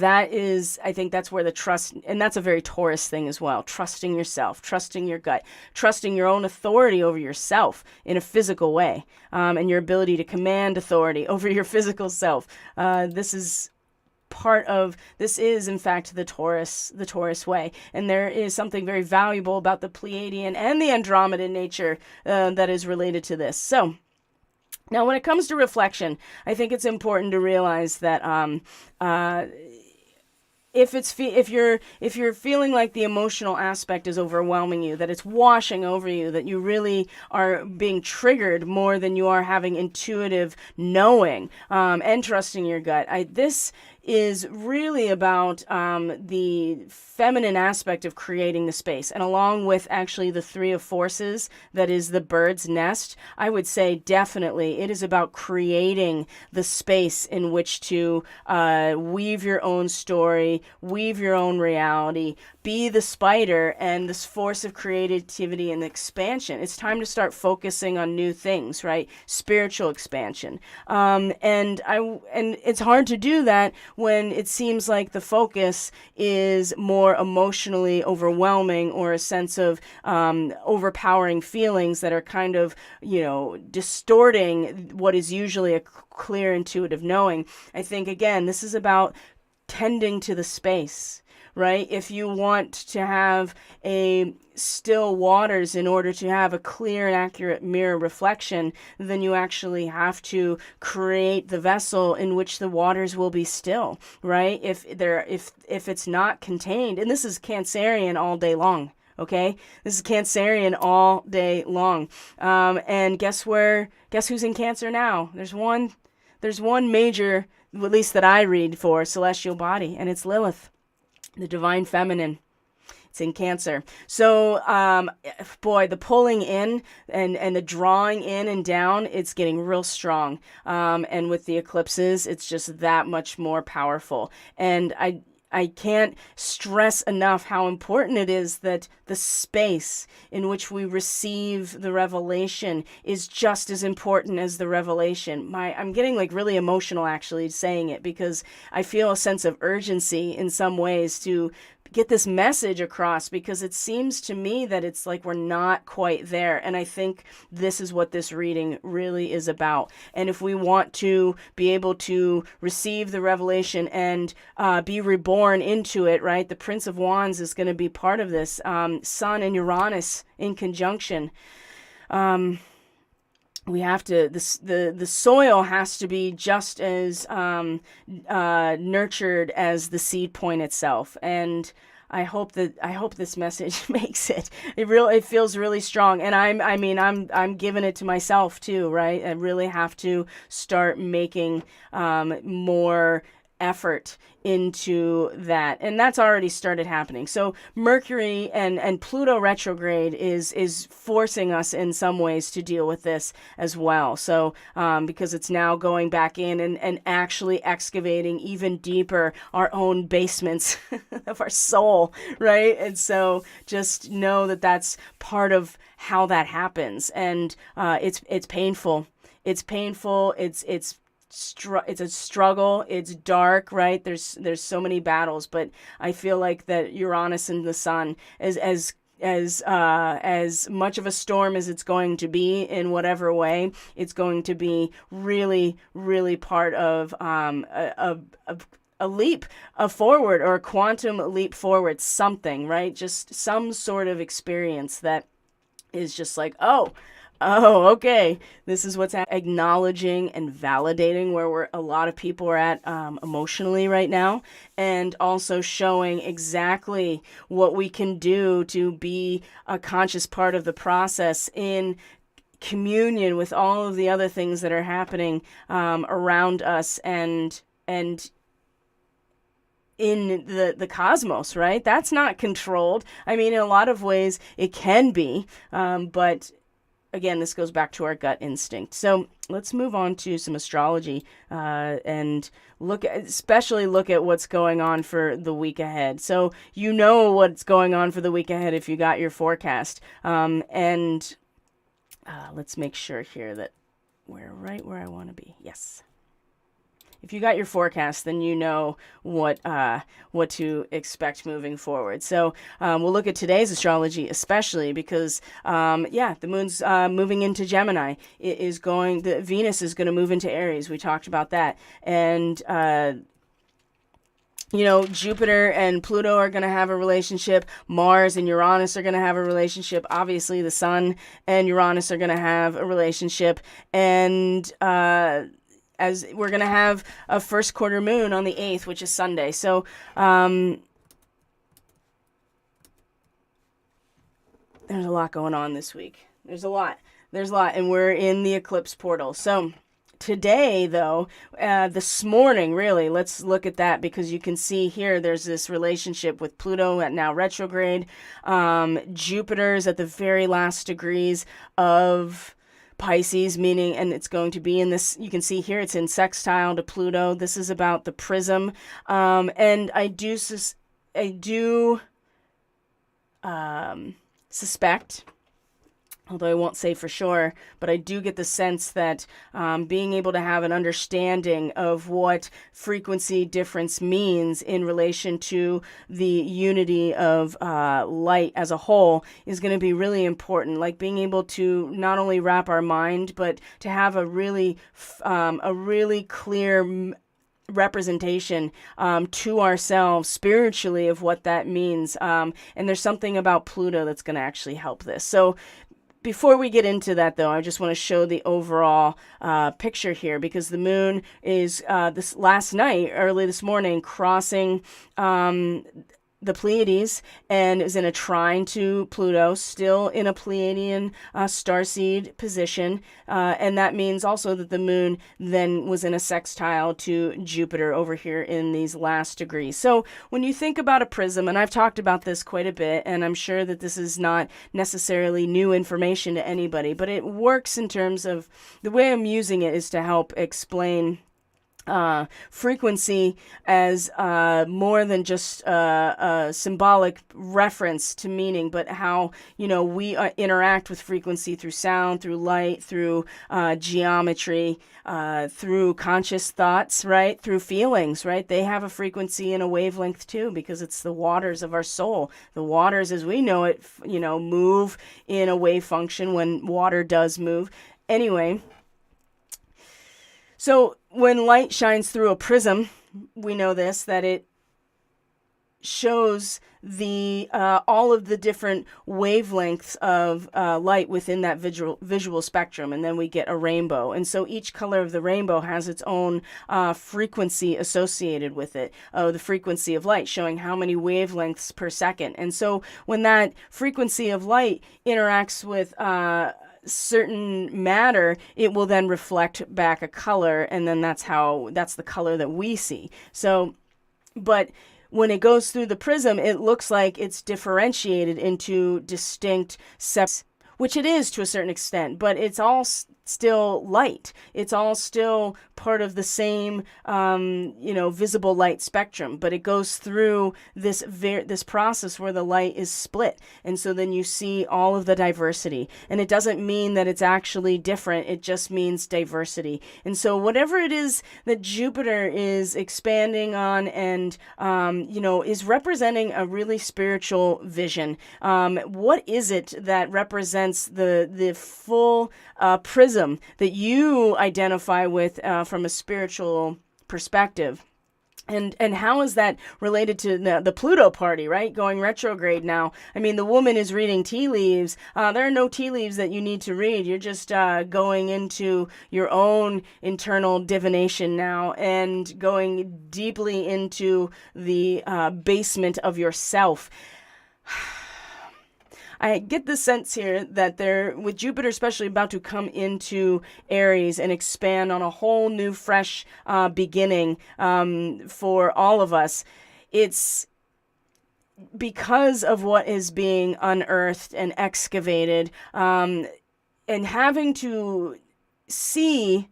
Speaker 1: I think that's where the trust, and that's a very Taurus thing as well. Trusting yourself, trusting your gut, trusting your own authority over yourself in a physical way, and your ability to command authority over your physical self. This is in fact the Taurus way, and there is something very valuable about the Pleiadian and the Andromedan nature that is related to this. So now when it comes to reflection, I think it's important to realize that if you're feeling like the emotional aspect is overwhelming you, that it's washing over you, that you really are being triggered more than you are having intuitive knowing and trusting your gut, this is really about the feminine aspect of creating the space. And along with actually the three of forces, that is the bird's nest, I would say definitely it is about creating the space in which to weave your own story, weave your own reality, be the spider and this force of creativity and expansion. It's time to start focusing on new things, right? Spiritual expansion. And it's hard to do that when it seems like the focus is more emotionally overwhelming or a sense of overpowering feelings that are kind of, distorting what is usually a clear intuitive knowing. I think, again, this is about tending to the space, right? If you want to have a still waters in order to have a clear and accurate mirror reflection, then you actually have to create the vessel in which the waters will be still, right? If it's not contained, and this is Cancerian all day long. Okay, this is Cancerian all day long, and guess who's in Cancer now? There's one major, at least that I read, for celestial body, and it's Lilith, the divine feminine. It's in Cancer. So, the pulling in and the drawing in and down, it's getting real strong. And with the eclipses, it's just that much more powerful. And I can't stress enough how important it is that the space in which we receive the revelation is just as important as the revelation. I'm getting like really emotional actually saying it, because I feel a sense of urgency in some ways to get this message across, because it seems to me that it's like we're not quite there. And I think this is what this reading really is about. And if we want to be able to receive the revelation and be reborn into it, right? The Prince of Wands is going to be part of this. Sun and Uranus in conjunction. We have to, the soil has to be just as nurtured as the seed point itself. And I hope this message makes it. It feels really strong. And I'm giving it to myself too, right? I really have to start making more effort into that, and that's already started happening. So Mercury and Pluto retrograde is forcing us in some ways to deal with this as well. So because it's now going back in and actually excavating even deeper our own basements of our soul, right? And so just know that that's part of how that happens, and it's painful. It's painful. It's a struggle. It's dark, right? There's so many battles, but I feel like that Uranus and the Sun is as much of a storm as it's going to be in whatever way. It's going to be really, really part of a leap forward, or a quantum leap forward, something, right? Just some sort of experience that is just like, Oh, okay. This is what's acknowledging and validating where a lot of people are at emotionally right now, and also showing exactly what we can do to be a conscious part of the process in communion with all of the other things that are happening around us and in the cosmos, right? That's not controlled. I mean, in a lot of ways, it can be, but again, this goes back to our gut instinct. So let's move on to some astrology and especially look at what's going on for the week ahead. So you know what's going on for the week ahead if you got your forecast. And let's make sure here that we're right where I want to be. Yes. If you got your forecast, then you know what to expect moving forward. So we'll look at today's astrology, especially because the moon's moving into Gemini. The Venus is going to move into Aries. We talked about that, and Jupiter and Pluto are going to have a relationship. Mars and Uranus are going to have a relationship. Obviously, the Sun and Uranus are going to have a relationship, and as we're going to have a first quarter moon on the 8th, which is Sunday. So there's a lot going on this week. There's a lot, and we're in the eclipse portal. So today, though, this morning, really, let's look at that, because you can see here there's this relationship with Pluto at now retrograde. Jupiter's at the very last degrees of Pisces, meaning, and it's going to be in this, you can see here, it's in sextile to Pluto. This is about the prism. And I do suspect, although I won't say for sure, but I do get the sense that being able to have an understanding of what frequency difference means in relation to the unity of light as a whole is going to be really important. Like being able to not only wrap our mind, but to have a really clear representation to ourselves spiritually of what that means. And there's something about Pluto that's going to actually help this. So before we get into that, though, I just want to show the overall picture here, because the moon is this last night, early this morning, crossing the Pleiades and is in a trine to Pluto, still in a Pleiadian starseed position. And that means also that the moon then was in a sextile to Jupiter over here in these last degrees. So when you think about a prism, and I've talked about this quite a bit, and I'm sure that this is not necessarily new information to anybody, but it works in terms of the way I'm using it is to help explain frequency as more than just a symbolic reference to meaning, but how we interact with frequency through sound, through light, through geometry, through conscious thoughts, right? Through feelings, right? They have a frequency and a wavelength too, because it's the waters of our soul. The waters, as we know it, move in a wave function when water does move. Anyway. So when light shines through a prism, we know this, that it shows the all of the different wavelengths of light within that visual spectrum, and then we get a rainbow. And so each color of the rainbow has its own frequency associated with it, the frequency of light, showing how many wavelengths per second. And so when that frequency of light interacts with certain matter, it will then reflect back a color, and then that's the color that we see. So, but when it goes through the prism, it looks like it's differentiated into distinct separations, which it is to a certain extent, but it's all still light. It's all still part of the same, visible light spectrum, but it goes through this process where the light is split. And so then you see all of the diversity, and it doesn't mean that it's actually different. It just means diversity. And so whatever it is that Jupiter is expanding on and, is representing a really spiritual vision. What is it that represents the full prism that you identify with from a spiritual perspective? And how is that related to the Pluto party, right? Going retrograde now. I mean, the woman is reading tea leaves. There are no tea leaves that you need to read. You're just going into your own internal divination now and going deeply into the basement of yourself. I get the sense here that they're, with Jupiter especially about to come into Aries and expand on a whole new, fresh beginning for all of us. It's because of what is being unearthed and excavated, and having to see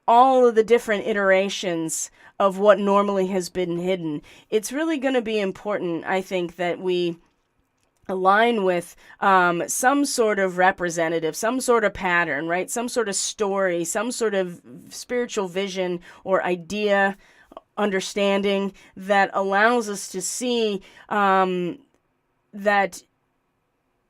Speaker 1: all of the different iterations of what normally has been hidden. It's really going to be important, I think, that we align with some sort of representative, some sort of pattern, right? Some sort of story, some sort of spiritual vision or idea, understanding that allows us to see that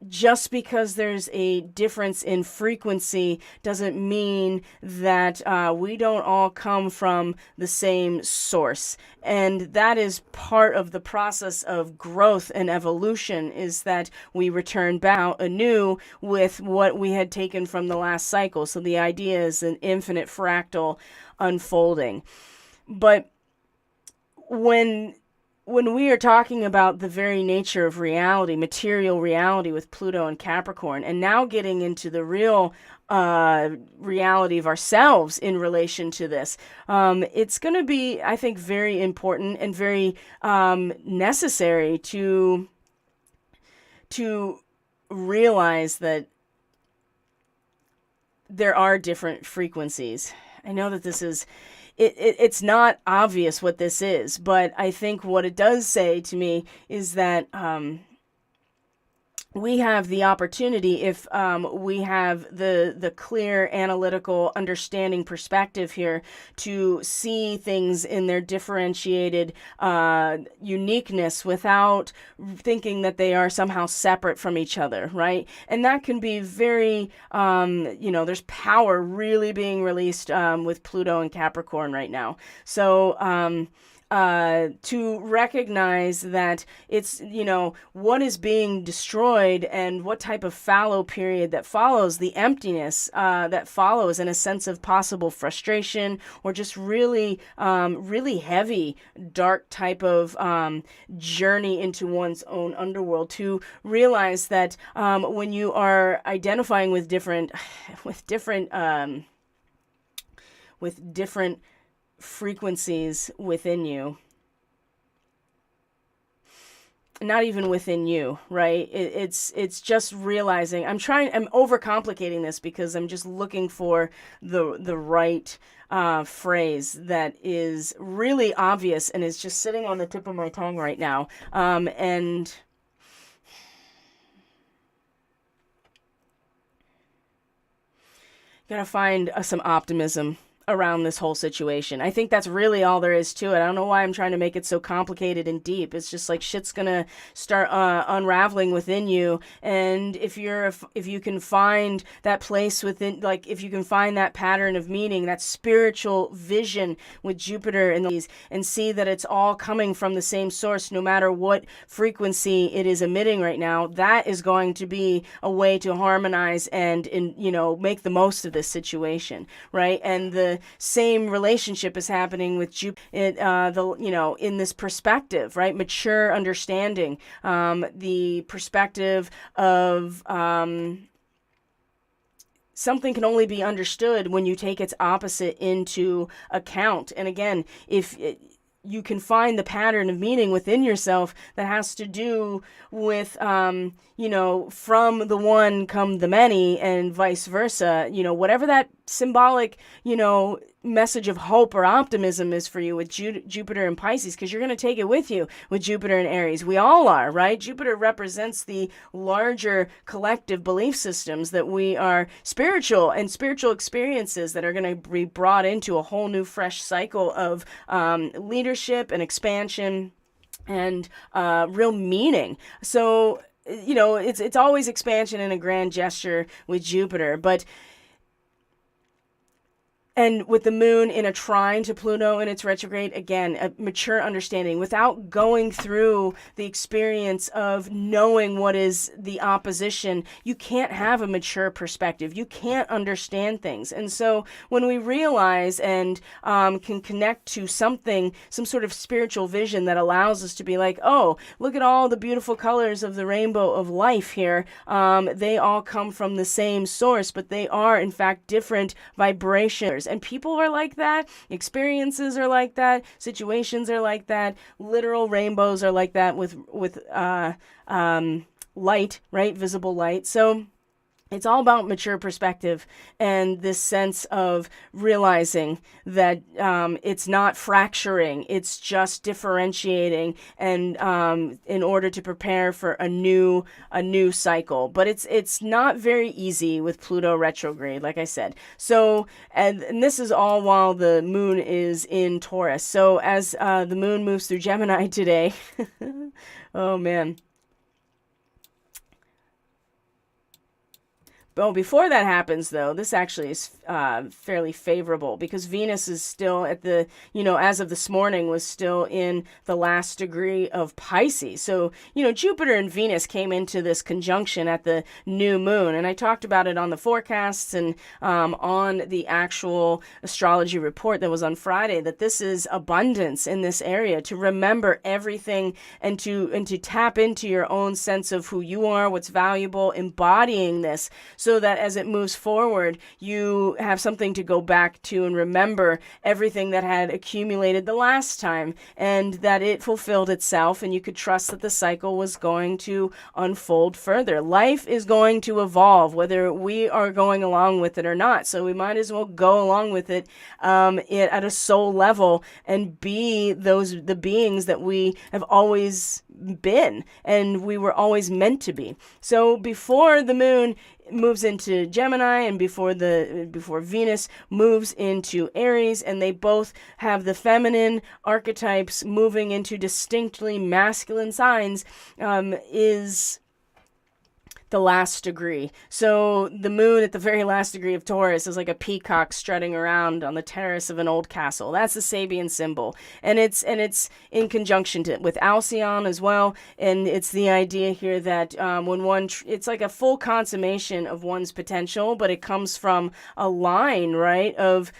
Speaker 1: just because there's a difference in frequency doesn't mean that we don't all come from the same source. And that is part of the process of growth and evolution, is that we return back anew with what we had taken from the last cycle. So the idea is an infinite fractal unfolding. But when we are talking about the very nature of reality, material reality with Pluto and Capricorn, and now getting into the real reality of ourselves in relation to this, it's going to be, I think, very important and very necessary to realize that there are different frequencies. I know that this is... It's not obvious what this is, but I think what it does say to me is that we have the opportunity, if we have the clear analytical understanding perspective here, to see things in their differentiated uniqueness without thinking that they are somehow separate from each other, right? And that can be very, there's power really being released with Pluto and Capricorn right now. So, to recognize that it's, what is being destroyed and what type of fallow period that follows, the emptiness that follows, and a sense of possible frustration or just really, really heavy, dark type of journey into one's own underworld. To realize that when you are identifying with different frequencies within you, not even within you, right? It's just realizing, I'm overcomplicating this because I'm just looking for the right phrase that is really obvious and is just sitting on the tip of my tongue right now. And gotta find some optimism around this whole situation. I think that's really all there is to it. I don't know why I'm trying to make it so complicated and deep. It's just like shit's gonna start unraveling within you. And if you can find that place within, like if you can find that pattern of meaning, that spiritual vision with Jupiter and these, and see that it's all coming from the same source, no matter what frequency it is emitting right now, that is going to be a way to harmonize and make the most of this situation, right? And the same relationship is happening with Jupiter, in this perspective, right? Mature understanding, the perspective of something can only be understood when you take its opposite into account. And again, you can find the pattern of meaning within yourself that has to do with, from the one come the many, and vice versa, whatever that symbolic, message of hope or optimism is for you with Jupiter and Pisces, because you're going to take it with you with Jupiter and Aries. We all are, right? Jupiter represents the larger collective belief systems that we are spiritual experiences that are going to be brought into a whole new fresh cycle of leadership and expansion and real meaning. So, it's always expansion and a grand gesture with Jupiter, but And with the moon in a trine to Pluto in its retrograde, again, a mature understanding without going through the experience of knowing what is the opposition. You can't have a mature perspective. You can't understand things. And so when we realize and can connect to something, some sort of spiritual vision that allows us to be like, oh, look at all the beautiful colors of the rainbow of life here. They all come from the same source, but they are, in fact, different vibrations. And people are like that. Experiences are like that. Situations are like that. Literal rainbows are like that with light, right? Visible light. So it's all about mature perspective and this sense of realizing that it's not fracturing, it's just differentiating, and in order to prepare for a new cycle. But it's not very easy with Pluto retrograde, like I said. So and this is all while the moon is in Taurus. So as the moon moves through Gemini today, oh man. Oh, before that happens, though, this actually is fairly favorable because Venus is still at the, as of this morning, was still in the last degree of Pisces. So, Jupiter and Venus came into this conjunction at the new moon. And I talked about it on the forecasts and on the actual astrology report that was on Friday, that this is abundance in this area, to remember everything and to tap into your own sense of who you are, what's valuable, embodying this. So that as it moves forward, you have something to go back to and remember everything that had accumulated the last time, and that it fulfilled itself, and you could trust that the cycle was going to unfold further. Life is going to evolve, whether we are going along with it or not. So we might as well go along with it at a soul level and be the beings that we have always been and we were always meant to be. So before the moon moves into Gemini and before Venus moves into Aries, and they both have the feminine archetypes moving into distinctly masculine signs, is the last degree. So the moon at the very last degree of Taurus is like a peacock strutting around on the terrace of an old castle. That's the Sabian symbol. And it's in conjunction with Alcyon as well. And it's the idea here that it's like a full consummation of one's potential, but it comes from a line, right, of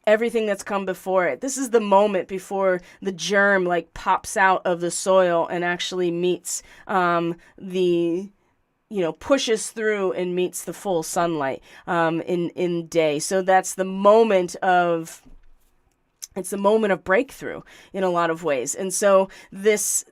Speaker 1: everything that's come before it. This is the moment before the germ pops out of the soil and actually meets pushes through and meets the full sunlight in day. So that's the moment of It's a moment of breakthrough in a lot of ways. And so this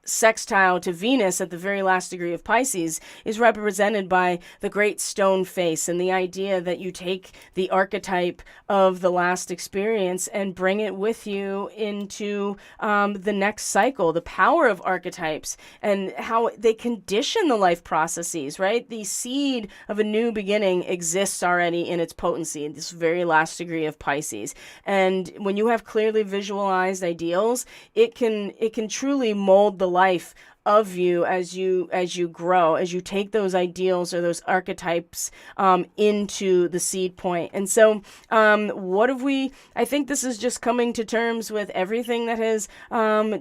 Speaker 1: sextile to Venus at the very last degree of Pisces is represented by the great stone face and the idea that you take the archetype of the last experience and bring it with you into the next cycle, the power of archetypes and how they condition the life processes, right? The seed of a new beginning exists already in its potency in this very last degree of Pisces. And when you have clearly visualized ideals, it can truly mold the life of you as you grow, as you take those ideals or those archetypes into the seed point. And so I think this is just coming to terms with everything that has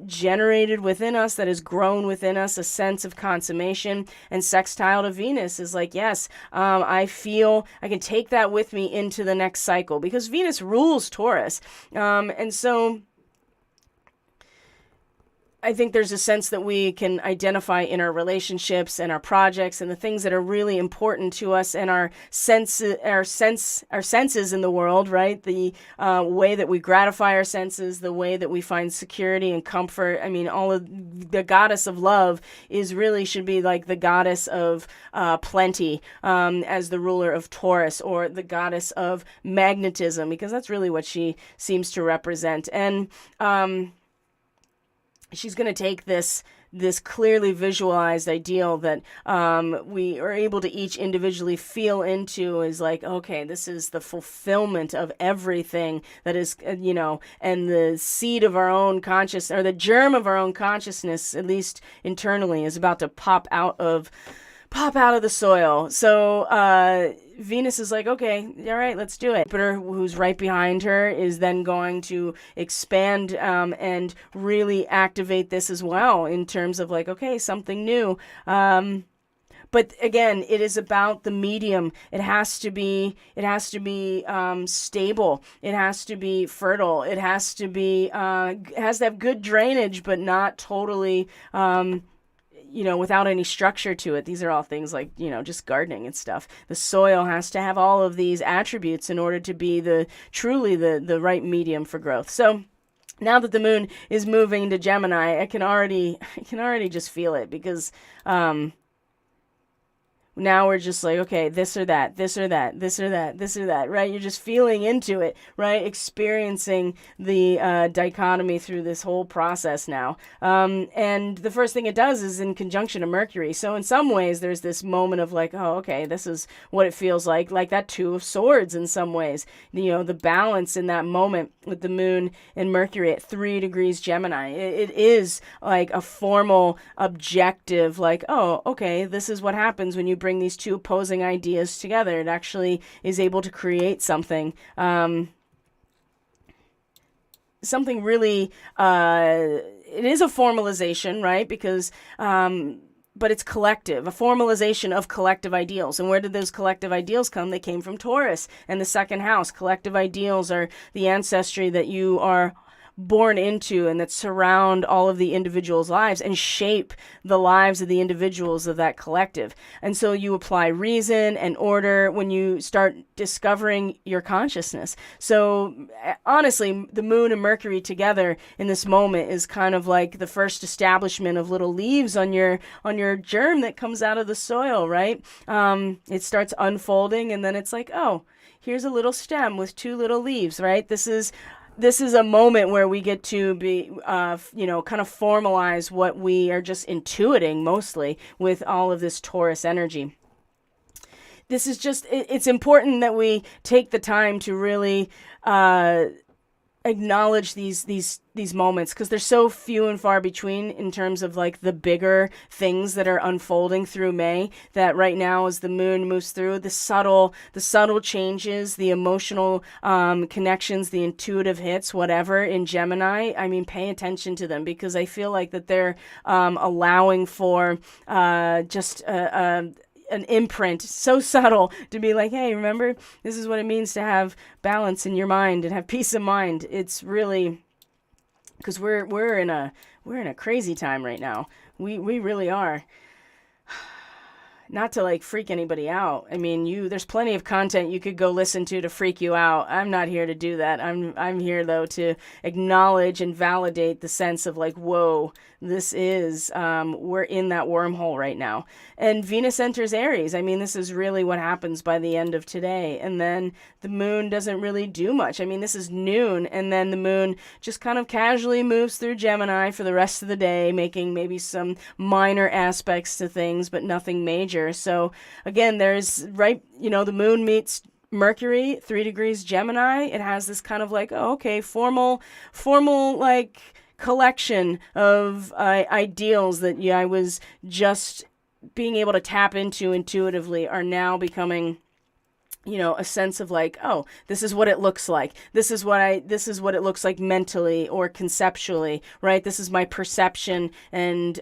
Speaker 1: generated within us, that has grown within us, a sense of consummation. And sextile to Venus is like, yes, I feel I can take that with me into the next cycle, because Venus rules Taurus. And so I think there's a sense that we can identify in our relationships and our projects and the things that are really important to us and our senses in the world, right? The way that we gratify our senses, the way that we find security and comfort. I mean, all of the goddess of love should be like the goddess of plenty as the ruler of Taurus, or the goddess of magnetism, because that's really what she seems to represent. And she's going to take this clearly visualized ideal that we are able to each individually feel into, is like, okay, this is the fulfillment of everything that is, and the seed of our own consciousness, or the germ of our own consciousness, at least internally, is about to pop pop out of the soil. So Venus is like, okay, all right, let's do it. Jupiter, who's right behind her, is then going to expand and really activate this as well in terms of like, okay, something new. But again, it is about the medium. It has to be stable. It has to be fertile. It has to be it has to have good drainage, but not totally without any structure to it. These are all things like, just gardening and stuff. The soil has to have all of these attributes in order to be truly the right medium for growth. So now that the moon is moving to Gemini, I can already just feel it, because now we're just like, okay, this or that, this or that, this or that, this or that, right? You're just feeling into it, right? Experiencing the dichotomy through this whole process now. And the first thing it does is in conjunction to Mercury. So in some ways, there's this moment of like, oh, okay, this is what it feels like that Two of Swords in some ways. The balance in that moment with the moon and Mercury at 3 degrees Gemini. It is like a formal objective, like, oh, okay, this is what happens when you bring these two opposing ideas together. It actually is able to create something really, it is a formalization, right? Because, but it's collective, a formalization of collective ideals. And where did those collective ideals come? They came from Taurus and the second house. Collective ideals are the ancestry that you are born into and that surround all of the individuals' lives and shape the lives of the individuals of that collective. And so you apply reason and order when you start discovering your consciousness. So honestly, the moon and Mercury together in this moment is kind of like the first establishment of little leaves on your germ that comes out of the soil, right? It starts unfolding, and then it's like, oh, here's a little stem with 2 little leaves, right? This is a moment where we get to be, kind of formalize what we are just intuiting mostly with all of this Taurus energy. This is just, it's important that we take the time to really acknowledge these moments, because they're so few and far between in terms of like the bigger things that are unfolding through May, that right now as the moon moves through, the subtle changes, the emotional connections, the intuitive hits, whatever in Gemini, I mean, pay attention to them, because I feel like that they're allowing for just an imprint so subtle to be like, hey, remember, this is what it means to have balance in your mind and have peace of mind. It's really, because we're in a crazy time right now. We really are. Not to like freak anybody out. I mean, there's plenty of content you could go listen to freak you out. I'm not here to do that. I'm here though to acknowledge and validate the sense of like, whoa, this is, we're in that wormhole right now. And Venus enters Aries. I mean, this is really what happens by the end of today. And then the moon doesn't really do much. I mean, this is noon, and then the moon just kind of casually moves through Gemini for the rest of the day, making maybe some minor aspects to things, but nothing major. So again, there's the moon meets Mercury, 3 degrees Gemini. It has this kind of like, oh, okay, formal like collection of ideals that I was just being able to tap into intuitively are now becoming, a sense of like, oh, this is what it looks like. This is what it looks like mentally or conceptually, right? This is my perception, and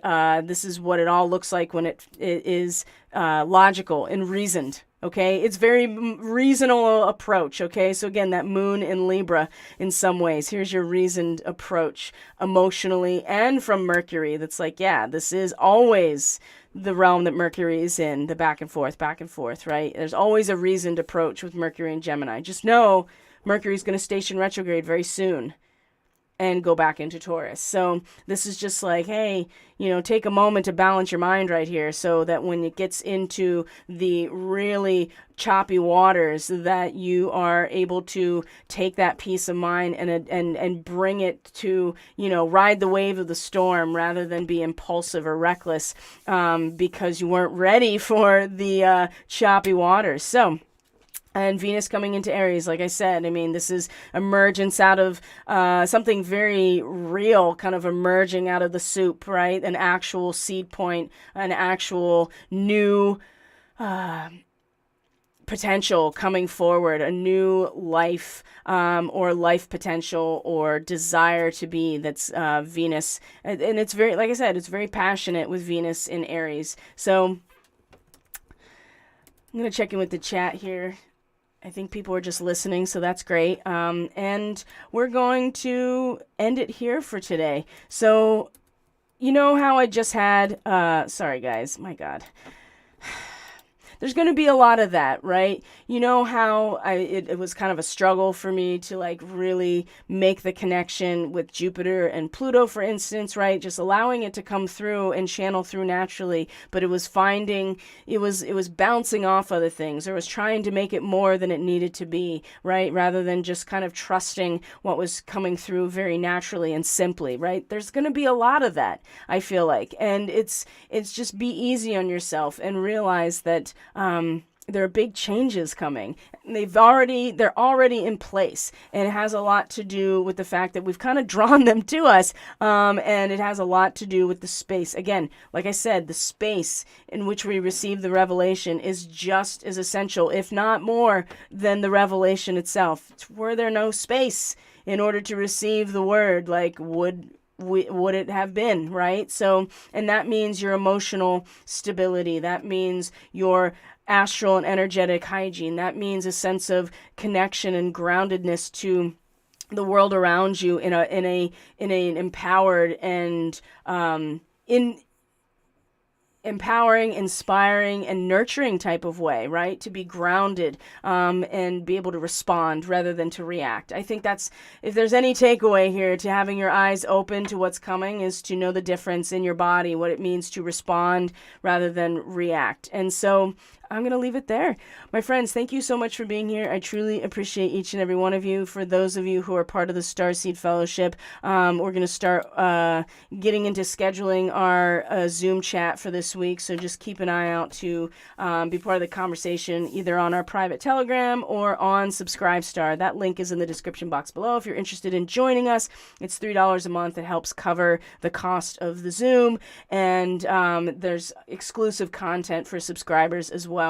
Speaker 1: this is what it all looks like when it is logical and reasoned. Okay, it's very reasonable approach. Okay, so again, that moon in Libra in some ways. Here's your reasoned approach emotionally and from Mercury. That's like, yeah, this is always the realm that Mercury is in, the back and forth, right? There's always a reasoned approach with Mercury and Gemini. Just know Mercury's going to station retrograde very soon and go back into Taurus. So this is just like, hey, take a moment to balance your mind right here, so that when it gets into the really choppy waters, that you are able to take that peace of mind and bring it to, ride the wave of the storm rather than be impulsive or reckless because you weren't ready for the choppy waters. So And Venus coming into Aries, like I said, I mean, this is emergence out of something very real, kind of emerging out of the soup, right? An actual seed point, an actual new potential coming forward, a new life or life potential or desire to be. That's Venus. And it's very, like I said, it's very passionate with Venus in Aries. So I'm going to check in with the chat here. I think people are just listening, so that's great. And we're going to end it here for today. So, you know how I just had, sorry guys, my God. There's going to be a lot of that, right? You know how it was kind of a struggle for me to like really make the connection with Jupiter and Pluto, for instance, right? Just allowing it to come through and channel through naturally, but it was bouncing off other things. Or it was trying to make it more than it needed to be, right? Rather than just kind of trusting what was coming through very naturally and simply, right? There's going to be a lot of that, I feel like. And it's just be easy on yourself and realize that there are big changes coming. They're already in place, and it has a lot to do with the fact that we've kind of drawn them to us, and it has a lot to do with the space. Again, like I said, the space in which we receive the revelation is just as essential, if not more, than the revelation itself. Were there no space in order to receive the word, like would it have been, right? So, and that means your emotional stability. That means your astral and energetic hygiene. That means a sense of connection and groundedness to the world around you in an empowered and empowering, inspiring, and nurturing type of way, right? To be grounded and be able to respond rather than to react. I think that's, if there's any takeaway here to having your eyes open to what's coming, is to know the difference in your body, what it means to respond rather than react. And so I'm going to leave it there. My friends, thank you so much for being here. I truly appreciate each and every one of you. For those of you who are part of the Starseed Fellowship, we're going to start getting into scheduling our Zoom chat for this week. So just keep an eye out to be part of the conversation, either on our private Telegram or on Subscribestar. That link is in the description box below. If you're interested in joining us, it's $3 a month. It helps cover the cost of the Zoom. And there's exclusive content for subscribers as well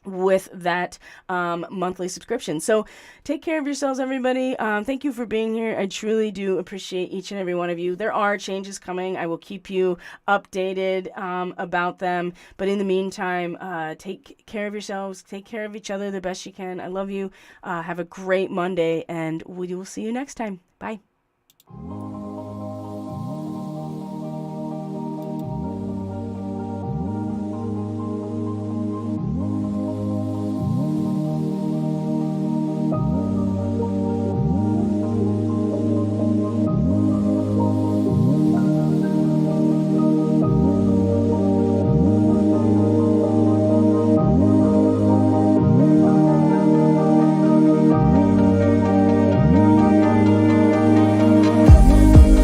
Speaker 1: with that monthly subscription. So take care of yourselves, everybody. Thank you for being here. I truly do appreciate each and every one of you. There are changes coming. I will keep you updated about them. But in the meantime, take care of yourselves. Take care of each other the best you can. I love you. Have a great Monday, and we will see you next time. Bye.